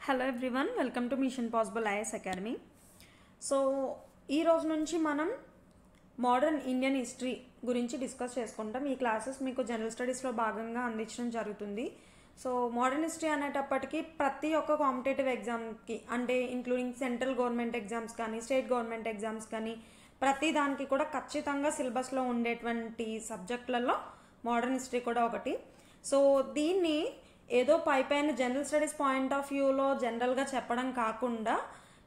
Hello everyone, welcome to machine possible IAS academy. So ఈ రోజు నుంచి మనం మోడర్న్ ఇండియన్ హిస్టరీ గురించి డిస్కస్ చేసుకుంటాం. ఈ క్లాసెస్ మీకు జనరల్ స్టడీస్లో భాగంగా అందించడం జరుగుతుంది. సో మోడర్న్ హిస్టరీ అనేటప్పటికీ ప్రతి ఒక్క కాంపిటేటివ్ ఎగ్జామ్కి, అంటే ఇంక్లూడింగ్ సెంట్రల్ గవర్నమెంట్ ఎగ్జామ్స్ కానీ స్టేట్ గవర్నమెంట్ ఎగ్జామ్స్ కానీ, ప్రతి దానికి కూడా ఖచ్చితంగా సిలబస్లో ఉండేటువంటి సబ్జెక్టులలో మోడర్న్ హిస్టరీ కూడా ఒకటి. సో దీన్ని ఏదో పైపైన జనరల్ స్టడీస్ పాయింట్ ఆఫ్ వ్యూలో జనరల్గా చెప్పడం కాకుండా,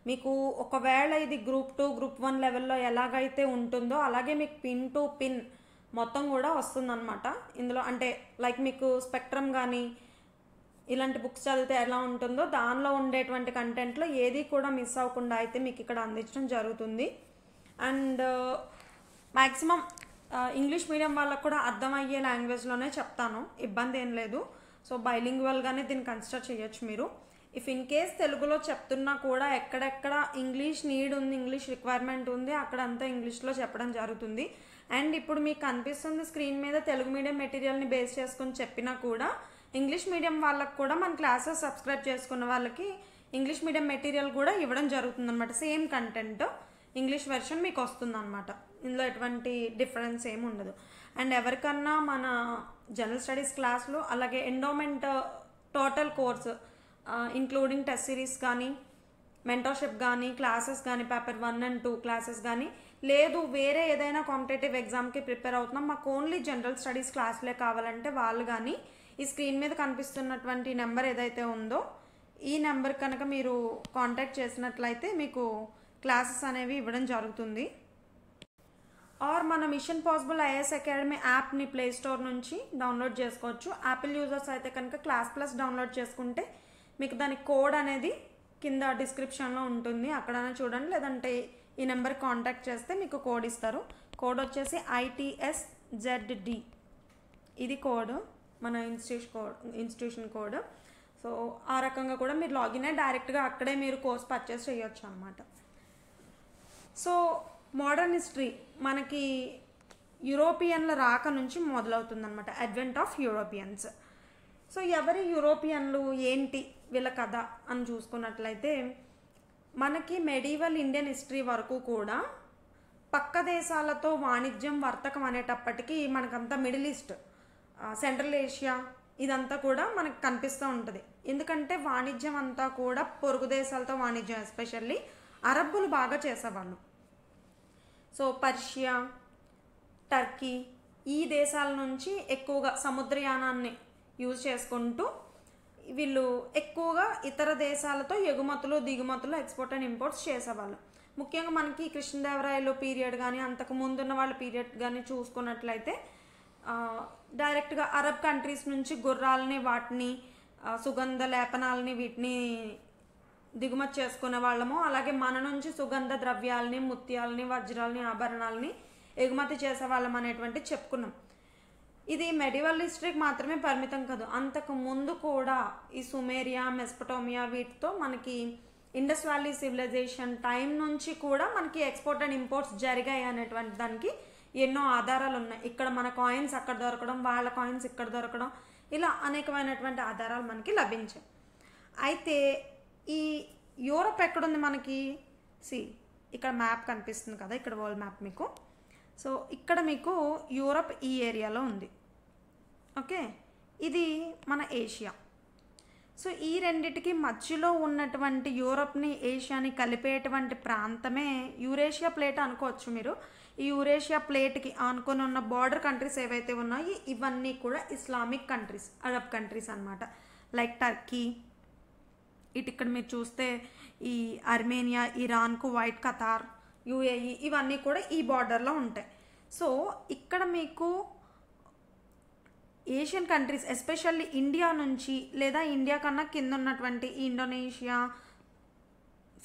మీకు ఒకవేళ ఇది గ్రూప్ 2 గ్రూప్ 1 లెవెల్లో ఎలాగైతే ఉంటుందో అలాగే మీకు పిన్ టు పిన్ మొత్తం కూడా వస్తుందన్నమాట. ఇందులో అంటే లైక్ మీకు స్పెక్ట్రమ్ కానీ ఇలాంటి బుక్స్ చదివితే ఎలా ఉంటుందో దానిలో ఉండేటువంటి కంటెంట్లో ఏది కూడా మిస్ అవ్వకుండా అయితే మీకు ఇక్కడ అందించడం జరుగుతుంది. అండ్ మ్యాక్సిమం ఇంగ్లీష్ మీడియం వాళ్ళకు కూడా అర్థమయ్యే లాంగ్వేజ్లోనే చెప్తాను, ఇబ్బంది ఏం లేదు. సో బైలింగ్వల్గానే దీన్ని కన్సిడర్ చేయొచ్చు మీరు. ఇఫ్ ఇన్ కేస్ తెలుగులో చెప్తున్నా కూడా ఎక్కడెక్కడ ఇంగ్లీష్ నీడ్ ఉంది, ఇంగ్లీష్ రిక్వైర్మెంట్ ఉంది, అక్కడంతా ఇంగ్లీష్లో చెప్పడం జరుగుతుంది. అండ్ ఇప్పుడు మీకు కనిపిస్తుంది స్క్రీన్ మీద తెలుగు మీడియం మెటీరియల్ని బేస్ చేసుకుని చెప్పినా కూడా ఇంగ్లీష్ మీడియం వాళ్ళకి కూడా మన క్లాసెస్ సబ్స్క్రైబ్ చేసుకున్న వాళ్ళకి ఇంగ్లీష్ మీడియం మెటీరియల్ కూడా ఇవ్వడం జరుగుతుంది అనమాట. సేమ్ కంటెంట్ ఇంగ్లీష్ వెర్షన్ మీకు వస్తుంది అనమాట. ఇందులో ఎటువంటి డిఫరెన్స్ ఏమి ఉండదు. అండ్ ఎవరికన్నా మన జనరల్ స్టడీస్ క్లాసులు అలాగే endowment total course including test series కానీ మెంటర్షిప్ కానీ క్లాసెస్ కానీ పేపర్ 1 and 2 క్లాసెస్ కానీ, లేదు వేరే ఏదైనా కాంపిటేటివ్ ఎగ్జామ్కి ప్రిపేర్ అవుతున్నాం మాకు ఓన్లీ జనరల్ స్టడీస్ క్లాసులే కావాలంటే వాళ్ళు కానీ ఈ స్క్రీన్ మీద కనిపిస్తున్నటువంటి నెంబర్ ఏదైతే ఉందో ఈ నెంబర్ కనుక మీరు కాంటాక్ట్ చేసినట్లయితే మీకు క్లాసెస్ అనేవి ఇవ్వడం జరుగుతుంది. ఆర్ మన మిషన్ పాసిబుల్ ఐఎస్ అకాడమీ యాప్ని ప్లే స్టోర్ నుంచి డౌన్లోడ్ చేసుకోవచ్చు. యాపిల్ యూజర్స్ అయితే కనుక క్లాస్ ప్లస్ డౌన్లోడ్ చేసుకుంటే మీకు దాని కోడ్ అనేది కింద డిస్క్రిప్షన్లో ఉంటుంది, అక్కడనే చూడండి. లేదంటే ఈ నెంబర్ కాంటాక్ట్ చేస్తే మీకు కోడ్ ఇస్తారు. కోడ్ వచ్చేసి ITSZD, ఇది కోడ్, మన ఇన్స్టిట్యూషన్ కోడ్. సో ఆ రకంగా కూడా మీరు లాగిన్ అయ్యి డైరెక్ట్గా అక్కడే మీరు కోర్స్ పర్చేస్ చేయొచ్చు అనమాట. సో మోడర్న్ హిస్టరీ మనకి యూరోపియన్ల రాక నుంచి మొదలవుతుందన్నమాట, అడ్వెంట్ ఆఫ్ యూరోపియన్స్. సో ఎవరి యూరోపియన్లు, ఏంటి వీళ్ళ కథ అని చూసుకున్నట్లయితే మనకి మెడీవల్ ఇండియన్ హిస్టరీ వరకు కూడా పక్క దేశాలతో వాణిజ్యం వర్తకం అనేటప్పటికీ మనకంతా మిడిల్ ఈస్ట్, సెంట్రల్ ఏషియా ఇదంతా కూడా మనకు కనిపిస్తూ ఉంటుంది. ఎందుకంటే వాణిజ్యం అంతా కూడా పొరుగు దేశాలతో వాణిజ్యం, ఎస్పెషల్లీ అరబ్బులు బాగా చేసేవాళ్ళు. సో పర్షియా, టర్కీ ఈ దేశాల నుంచి ఎక్కువగా సముద్రయానాన్ని యూజ్ చేసుకుంటూ వీళ్ళు ఎక్కువగా ఇతర దేశాలతో ఎగుమతులు దిగుమతులు ఎక్స్పోర్ట్ అండ్ ఇంపోర్ట్స్ చేసేవాళ్ళు. ముఖ్యంగా మనకి కృష్ణదేవరాయలు పీరియడ్ కానీ అంతకు ముందున్న వాళ్ళ పీరియడ్ కానీ చూసుకున్నట్లయితే డైరెక్ట్గా అరబ్ కంట్రీస్ నుంచి గుర్రాలని, వాటిని సుగంధ లేపనాలని వీటిని దిగుమతి చేసుకునే వాళ్ళము. అలాగే మన నుంచి సుగంధ ద్రవ్యాలని, ముత్యాలని, వజ్రాలని, ఆభరణాలని ఎగుమతి చేసేవాళ్ళం అనేటువంటి చెప్పుకున్నాం. ఇది మెడివల్ హిస్టరీకి మాత్రమే పరిమితం కాదు, అంతకు ముందు కూడా ఈ సుమేరియా, మెస్పటోమియా వీటితో మనకి ఇండస్ వ్యాలీ సివిలైజేషన్ టైం నుంచి కూడా మనకి ఎక్స్పోర్ట్ అండ్ ఇంపోర్ట్స్ జరిగాయి అనేటువంటి దానికి ఎన్నో ఆధారాలు ఉన్నాయి. ఇక్కడ మన కాయిన్స్ అక్కడ దొరకడం, వాళ్ళ కాయిన్స్ ఇక్కడ దొరకడం, ఇలా అనేకమైనటువంటి ఆధారాలు మనకి లభించాయి. అయితే ఈ యూరప్ ఎక్కడుంది మనకి? ఇక్కడ మ్యాప్ కనిపిస్తుంది కదా, ఇక్కడ వరల్డ్ మ్యాప్ మీకు. సో ఇక్కడ మీకు యూరప్ ఈ ఏరియాలో ఉంది, ఓకే. ఇది మన ఏషియా. సో ఈ రెండిటికి మధ్యలో ఉన్నటువంటి యూరప్ని ఏషియాని కలిపేటువంటి ప్రాంతమే యూరేషియా ప్లేట్ అనుకోవచ్చు మీరు. ఈ యూరేషియా ప్లేట్కి ఆనుకొని ఉన్న బార్డర్ కంట్రీస్ ఏవైతే ఉన్నాయో ఇవన్నీ కూడా ఇస్లామిక్ కంట్రీస్, అరబ్ కంట్రీస్ అన్నమాట. లైక్ టర్కీ, ఇక్కడ మీరు చూస్తే ఈ Armenia, Iran, Kuwait, Qatar, UAE ఇవన్నీ కూడా ఈ బార్డర్లో ఉంటాయి. సో ఇక్కడ మీకు ఏషియన్ కంట్రీస్, ఎస్పెషల్లీ ఇండియా నుంచి లేదా ఇండియా కన్నా కింద ఉన్నటువంటి ఇండోనేషియా,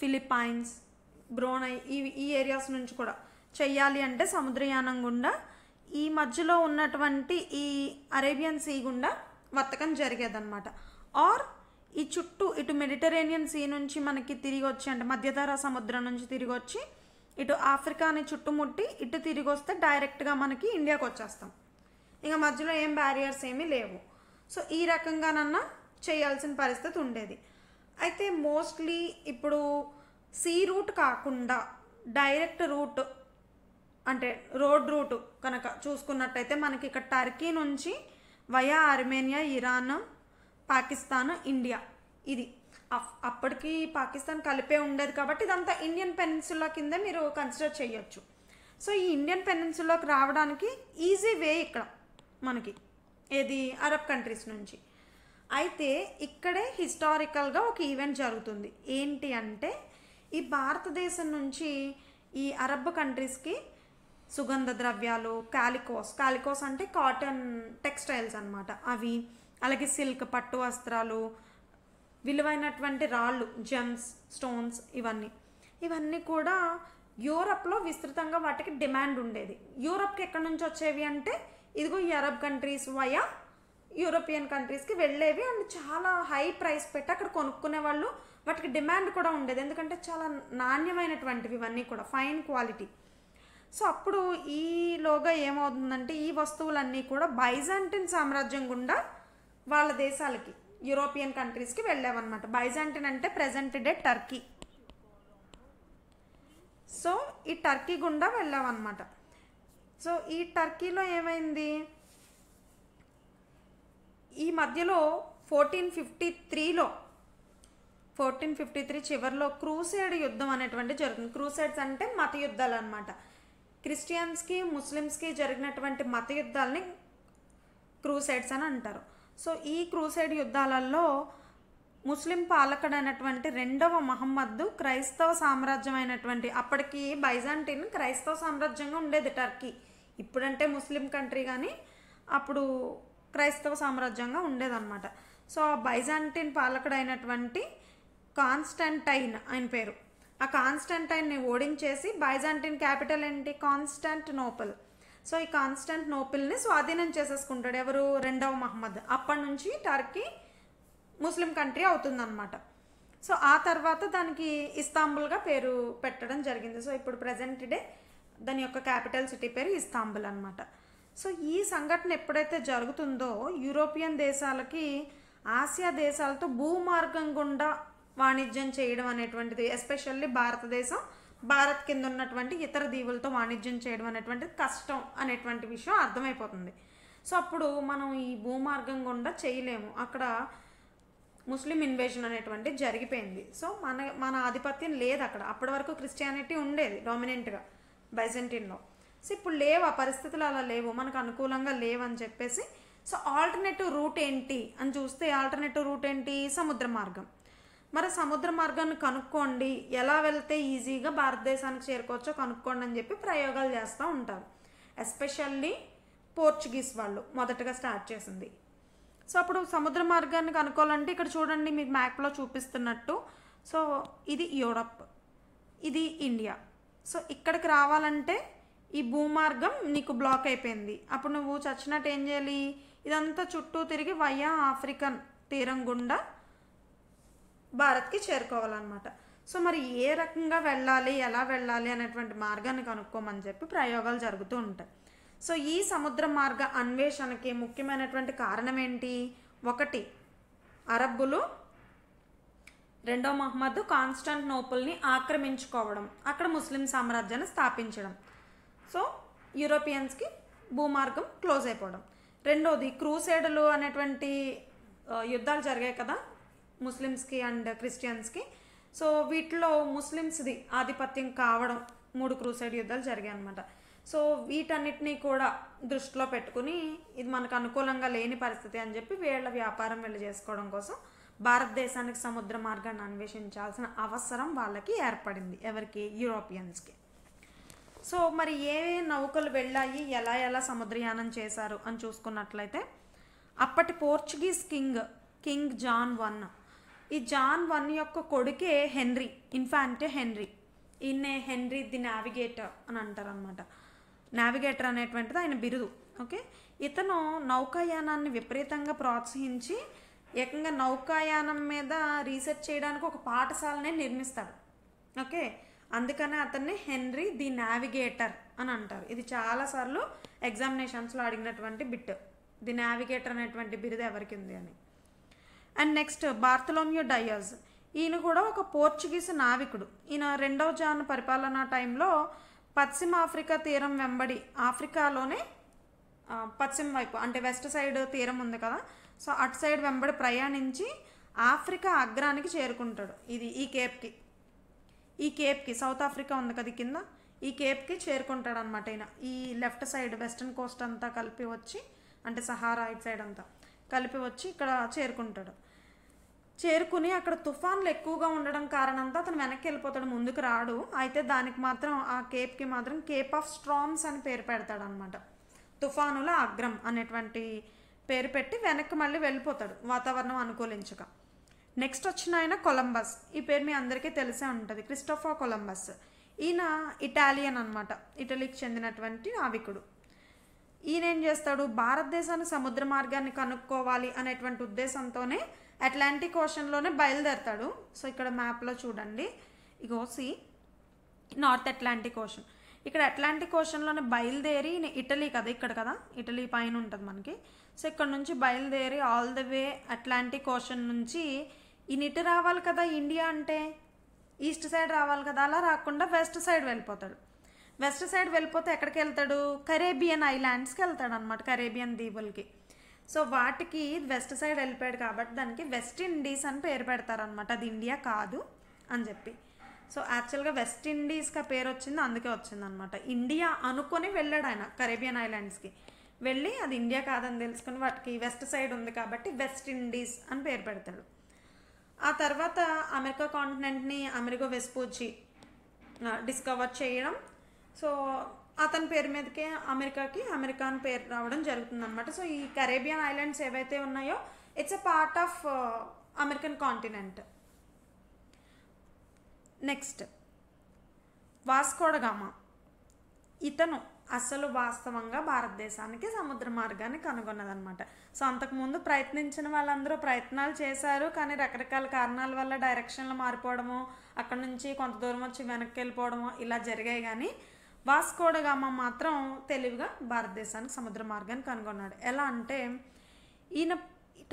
ఫిలిప్పైన్స్, బ్రోనై ఈ ఏరియాస్ నుంచి కూడా చెయ్యాలి అంటే సముద్రయానం గుండా ఈ మధ్యలో ఉన్నటువంటి ఈ అరేబియన్ సీ గుండా వర్తకం జరిగేదన్నమాట. ఆర్ ఈ చుట్టూ ఇటు మెడిటరేనియన్ సీ నుంచి మనకి తిరిగి వచ్చి, అంటే మధ్యధరా సముద్రం నుంచి తిరిగి వచ్చి ఇటు ఆఫ్రికాని చుట్టుముట్టి ఇటు తిరిగి వస్తే డైరెక్ట్గా మనకి ఇండియాకి వచ్చేస్తాం. ఇంకా మధ్యలో ఏం బ్యారియర్స్ ఏమీ లేవు. సో ఈ రకంగానన్నా చేయాల్సిన పరిస్థితి ఉండేది. అయితే మోస్ట్లీ ఇప్పుడు సీ రూట్ కాకుండా డైరెక్ట్ రూట్ అంటే రోడ్ రూట్ కనుక చూసుకున్నట్టయితే మనకి ఇక్కడ టర్కీ నుంచి via Armenia, Iran, Pakistan, India, ఇది అప్పటికి పాకిస్తాన్ కలిపే ఉండేది కాబట్టి ఇదంతా ఇండియన్ పెనిన్సులా కింద మీరు కన్సిడర్ చేయొచ్చు. సో ఈ ఇండియన్ పెనిన్సులాకి రావడానికి ఈజీ వే ఇక్కడ మనకి ఏది అరబ్ కంట్రీస్ నుంచి. అయితే ఇక్కడే హిస్టారికల్గా ఒక ఈవెంట్ జరుగుతుంది. ఏంటి అంటే ఈ భారతదేశం నుంచి ఈ అరబ్ కంట్రీస్కి సుగంధ ద్రవ్యాలు, కాలికోస్ అంటే కాటన్ టెక్స్టైల్స్ అనమాట, అవి, అలాగే సిల్క్ పట్టు వస్త్రాలు, విలువైనటువంటి రాళ్ళు, జెమ్స్, స్టోన్స్, ఇవన్నీ కూడా యూరప్లో విస్తృతంగా వాటికి డిమాండ్ ఉండేది. యూరప్కి ఎక్కడి నుంచి వచ్చేవి అంటే ఇదిగో ఈ అరబ్ కంట్రీస్ వయా యూరోపియన్ కంట్రీస్కి వెళ్ళేవి. అండ్ చాలా హై ప్రైస్ పెట్టి అక్కడ కొనుక్కునే వాళ్ళు, వాటికి డిమాండ్ కూడా ఉండేది ఎందుకంటే చాలా నాణ్యమైనటువంటివి ఇవన్నీ కూడా, ఫైన్ క్వాలిటీ. సో అప్పుడు ఈలోగా ఏమవుతుందంటే ఈ వస్తువులన్నీ కూడా బైజాంటిన్ సామ్రాజ్యం గుండా వాళ్ళ దేశాలకి, యూరోపియన్ కంట్రీస్కి వెళ్ళావన్నమాట. బైజాంటిన్ అంటే ప్రెజెంట్ డే టర్కీ. సో ఈ టర్కీ గుండా వెళ్ళావన్నమాట. సో ఈ టర్కీలో ఏమైంది, ఈ మధ్యలో 1453 చివరిలో క్రూసేడ్ యుద్ధం అనేటువంటి జరుగుతుంది. క్రూసేడ్స్ అంటే మత యుద్ధాలు అనమాట. క్రిస్టియన్స్కి, ముస్లిమ్స్కి జరిగినటువంటి మత యుద్ధాలని క్రూసేడ్స్ అని అంటారు. సో ఈ క్రూసేడ్ యుద్ధాలలో ముస్లిం పాలకుడైనటువంటి 2వ మహమ్మద్ క్రైస్తవ సామ్రాజ్యం అయినటువంటి, అప్పటికి బైజాంటిన్ క్రైస్తవ సామ్రాజ్యంగా ఉండేది టర్కీ. ఇప్పుడంటే ముస్లిం కంట్రీ కానీ అప్పుడు క్రైస్తవ సామ్రాజ్యంగా ఉండేదన్నమాట. సో ఆ బైజాంటిన్ పాలకుడైనటువంటి కాన్స్టంటైన్ ఆయన పేరు, ఆ కాన్స్టంటైన్ని ఓడించేసి బైజాంటిన్ క్యాపిటల్ ఏంటి, కాన్స్టాంటినోపుల్. సో ఈ కాన్స్టాంటినోపుల్ని స్వాధీనం చేసేసుకుంటాడు ఎవరు, 2వ మహమ్మద్. అప్పటి నుంచి టర్కీ ముస్లిం కంట్రీ అవుతుందన్నమాట. సో ఆ తర్వాత దానికి ఇస్తాంబుల్గా పేరు పెట్టడం జరిగింది. సో ఇప్పుడు ప్రజెంట్ డే దాని యొక్క క్యాపిటల్ సిటీ పేరు ఇస్తాంబుల్ అనమాట. సో ఈ సంఘటన ఎప్పుడైతే జరుగుతుందో యూరోపియన్ దేశాలకి ఆసియా దేశాలతో భూమార్గం గుండా వాణిజ్యం చేయడం అనేటువంటిది, ఎస్పెషల్లీ భారతదేశం, భారత్ కింద ఉన్నటువంటి ఇతర దీవులతో వాణిజ్యం చేయడం అనేటువంటిది కష్టం అనేటువంటి విషయం అర్థమైపోతుంది. సో అప్పుడు మనం ఈ భూమార్గం గుండా చేయలేము, అక్కడ ముస్లిం ఇన్వేషన్ అనేటువంటి జరిగిపోయింది. సో మన ఆధిపత్యం లేదు అక్కడ. అప్పటి వరకు క్రిస్టియానిటీ ఉండేది డామినెంట్గా బైజెంటిన్లో. సో ఇప్పుడు లేవు, ఆ పరిస్థితులు అలా లేవు, మనకు అనుకూలంగా లేవని చెప్పేసి. సో ఆల్టర్నేటివ్ రూట్ ఏంటి అని చూస్తే, ఆల్టర్నేటివ్ రూట్ ఏంటి, సముద్ర మార్గం. మరి సముద్ర మార్గాన్ని కనుక్కోండి, ఎలా వెళ్తే ఈజీగా భారతదేశానికి చేరుకోవచ్చో కనుక్కోండి అని చెప్పి ప్రయోగాలు చేస్తూ ఉంటారు. ఎస్పెషల్లీ పోర్చుగీస్ వాళ్ళు మొదటగా స్టార్ట్ చేసింది. సో అప్పుడు సముద్ర మార్గాన్ని కనుక్కోవాలంటే ఇక్కడ చూడండి మీకు మ్యాప్లో చూపిస్తున్నట్టు. సో ఇది యూరప్, ఇది ఇండియా. సో ఇక్కడికి రావాలంటే ఈ భూమార్గం నీకు బ్లాక్ అయిపోయింది. అప్పుడు నువ్వు చచ్చినట్టు ఏం చేయాలి, ఇదంతా చుట్టూ తిరిగి వయా ఆఫ్రికన్ తీరం గుండా భారత్కి చేరుకోవాలన్నమాట. సో మరి ఏ రకంగా వెళ్ళాలి, ఎలా వెళ్ళాలి అనేటువంటి మార్గాన్ని కనుక్కోమని చెప్పి ప్రయోగాలు జరుగుతూ ఉంటాయి. సో ఈ సముద్ర మార్గ అన్వేషణకి ముఖ్యమైనటువంటి కారణం ఏంటి, ఒకటి అరబ్బులు 2వ మహమ్మద్ కాన్స్టాంటినోపుల్ని ఆక్రమించుకోవడం, అక్కడ ముస్లిం సామ్రాజ్యాన్ని స్థాపించడం. సో యూరోపియన్స్కి భూమార్గం క్లోజ్ అయిపోవడం. రెండోది క్రూసేడ్లు అనేటువంటి యుద్ధాలు జరిగాయి కదా ముస్లిమ్స్కి అండ్ క్రిస్టియన్స్కి. సో వీటిలో ముస్లిమ్స్ది ఆధిపత్యం కావడం, 3 క్రూసేడ్ యుద్ధాలు జరిగాయి అనమాట. సో వీటన్నిటినీ కూడా దృష్టిలో పెట్టుకుని ఇది మనకు అనుకూలంగా లేని పరిస్థితి అని చెప్పి వీళ్ళ వ్యాపారం వీళ్ళు చేసుకోవడం కోసం భారతదేశానికి సముద్ర మార్గాన్ని అన్వేషించాల్సిన అవసరం వాళ్ళకి ఏర్పడింది. ఎవరికి, యూరోపియన్స్కి. సో మరి ఏ నౌకలు వెళ్ళాయి, ఎలా సముద్రయానం చేశారు అని చూసుకున్నట్లయితే, అప్పటి పోర్చుగీస్ కింగ్ జాన్ I, ఈ జాన్ I యొక్క కొడుకే హెన్రీ, ఇన్ఫాంటే హెన్రీ. ఈయన్నే హెన్రీ ది నావిగేటర్ అని అంటారు అనమాట. నావిగేటర్ అనేటువంటిది ఆయన బిరుదు. ఓకే, ఇతను నౌకాయానాన్ని విపరీతంగా ప్రోత్సహించి ఏకంగా నౌకాయానం మీద రీసెర్చ్ చేయడానికి ఒక పాఠశాలనే నిర్మిస్తాడు. ఓకే, అందుకనే అతన్ని హెన్రీ ది నావిగేటర్ అని అంటారు. ఇది చాలాసార్లు ఎగ్జామినేషన్స్లో అడిగినటువంటి బిట్, ది నావిగేటర్ అనేటువంటి బిరుదు ఎవరికి ఉంది అని. అండ్ నెక్స్ట్ బార్తలోమ్యూ డయస్, ఈయన కూడా ఒక పోర్చుగీస్ నావికుడు. ఈయన 2వ జాన్ పరిపాలనా టైంలో పశ్చిమ ఆఫ్రికా తీరం వెంబడి, ఆఫ్రికాలోనే పశ్చిమ వైపు అంటే వెస్ట్ సైడ్ తీరం ఉంది కదా, సో అటు సైడ్ వెంబడి ప్రయాణించి ఆఫ్రికా అగ్రానికి చేరుకుంటాడు. ఇది ఈ కేప్కి సౌత్ ఆఫ్రికా ఉంది కదా కింద, ఈ కేప్కి చేరుకుంటాడు అనమాట. ఈయన ఈ లెఫ్ట్ సైడ్ వెస్టర్న్ కోస్ట్ అంతా కలిపి వచ్చి, అంటే సహారా ఇటు సైడ్ అంతా కలిపి వచ్చి ఇక్కడ చేరుకుంటాడు. చేరుకుని అక్కడ తుఫాన్లు ఎక్కువగా ఉండడం కారణంతో అతను వెనక్కి వెళ్ళిపోతాడు, ముందుకు రాడు. అయితే దానికి మాత్రం ఆ కేప్కి మాత్రం కేప్ ఆఫ్ స్ట్రామ్స్ అని పేరు పెడతాడు అనమాట. తుఫానుల అగ్రం అనేటువంటి పేరు పెట్టి వెనక్కి మళ్ళీ వెళ్ళిపోతాడు వాతావరణం అనుకూలించక. నెక్స్ట్ వచ్చిన ఆయన కొలంబస్. ఈ పేరు మీ అందరికీ తెలిసే ఉంటుంది, క్రిస్టోఫర్ కొలంబస్. ఈయన ఇటాలియన్ అనమాట, ఇటలీకి చెందినటువంటి నావికుడు. ఈయన ఏం చేస్తాడు, భారతదేశానికి సముద్ర మార్గాన్ని కనుక్కోవాలి అనేటువంటి ఉద్దేశంతోనే అట్లాంటిక్ ఓషన్లోనే బయలుదేరతాడు. సో ఇక్కడ మ్యాప్లో చూడండి, ఇగో నార్త్ అట్లాంటిక్ ఓషన్. ఇక్కడ అట్లాంటిక్ ఓషన్లోనే బయలుదేరి ఇటలీ కదా, ఇక్కడ కదా ఇటలీ పైన ఉంటుంది మనకి. సో ఇక్కడ నుంచి బయలుదేరి all the way Atlantic ocean నుంచి ఈయన ఇటు రావాలి కదా, ఇండియా అంటే ఈస్ట్ సైడ్ రావాలి కదా, అలా రాకుండా వెస్ట్ సైడ్ వెళ్ళిపోతాడు. వెస్ట్ సైడ్ వెళ్ళిపోతే ఎక్కడికి వెళ్తాడు, కరేబియన్ ఐలాండ్స్కి వెళ్తాడు అనమాట, కరేబియన్ దీవులకి. సో వాటికి వెస్ట్ సైడ్ వెళ్ళిపోయాడు కాబట్టి దానికి వెస్ట్ ఇండీస్ అని పేరు పెడతారనమాట, అది ఇండియా కాదు అని చెప్పి. సో యాక్చువల్గా వెస్ట్ ఇండీస్కి ఆ పేరు వచ్చింది, అందుకే వచ్చింది అనమాట. ఇండియా అనుకొని వెళ్ళాడు ఆయన కరేబియన్ ఐలాండ్స్కి వెళ్ళి, అది ఇండియా కాదని తెలుసుకుని వాటికి వెస్ట్ సైడ్ ఉంది కాబట్టి వెస్ట్ ఇండీస్ అని పేరు పెడతాడు. ఆ తర్వాత అమెరికా కాంటినెంట్ని అమెరిగో వెస్పూచి డిస్కవర్ చేయడం. సో అతని పేరు మీదకే అమెరికా అని పేరు రావడం జరుగుతుంది అనమాట. సో ఈ కరేబియన్ ఐలాండ్స్ ఏవైతే ఉన్నాయో it's a part of American continent. Next Vasco డ గామా. ఇతను అసలు వాస్తవంగా భారతదేశానికి సముద్ర మార్గాన్ని కనుగొన్నదనమాట. సో అంతకుముందు ప్రయత్నించిన వాళ్ళందరూ ప్రయత్నాలు చేశారు, కానీ రకరకాల కారణాల వల్ల డైరెక్షన్లు మారిపోవడము, అక్కడ నుంచి కొంత దూరం వచ్చి వెనక్కి వెళ్ళిపోవడము ఇలా జరిగాయి. కానీ వాస్కో డ గామా మాత్రం తెలివిగా భారతదేశానికి సముద్ర మార్గాన్ని కనుగొన్నాడు. ఎలా అంటే ఈయన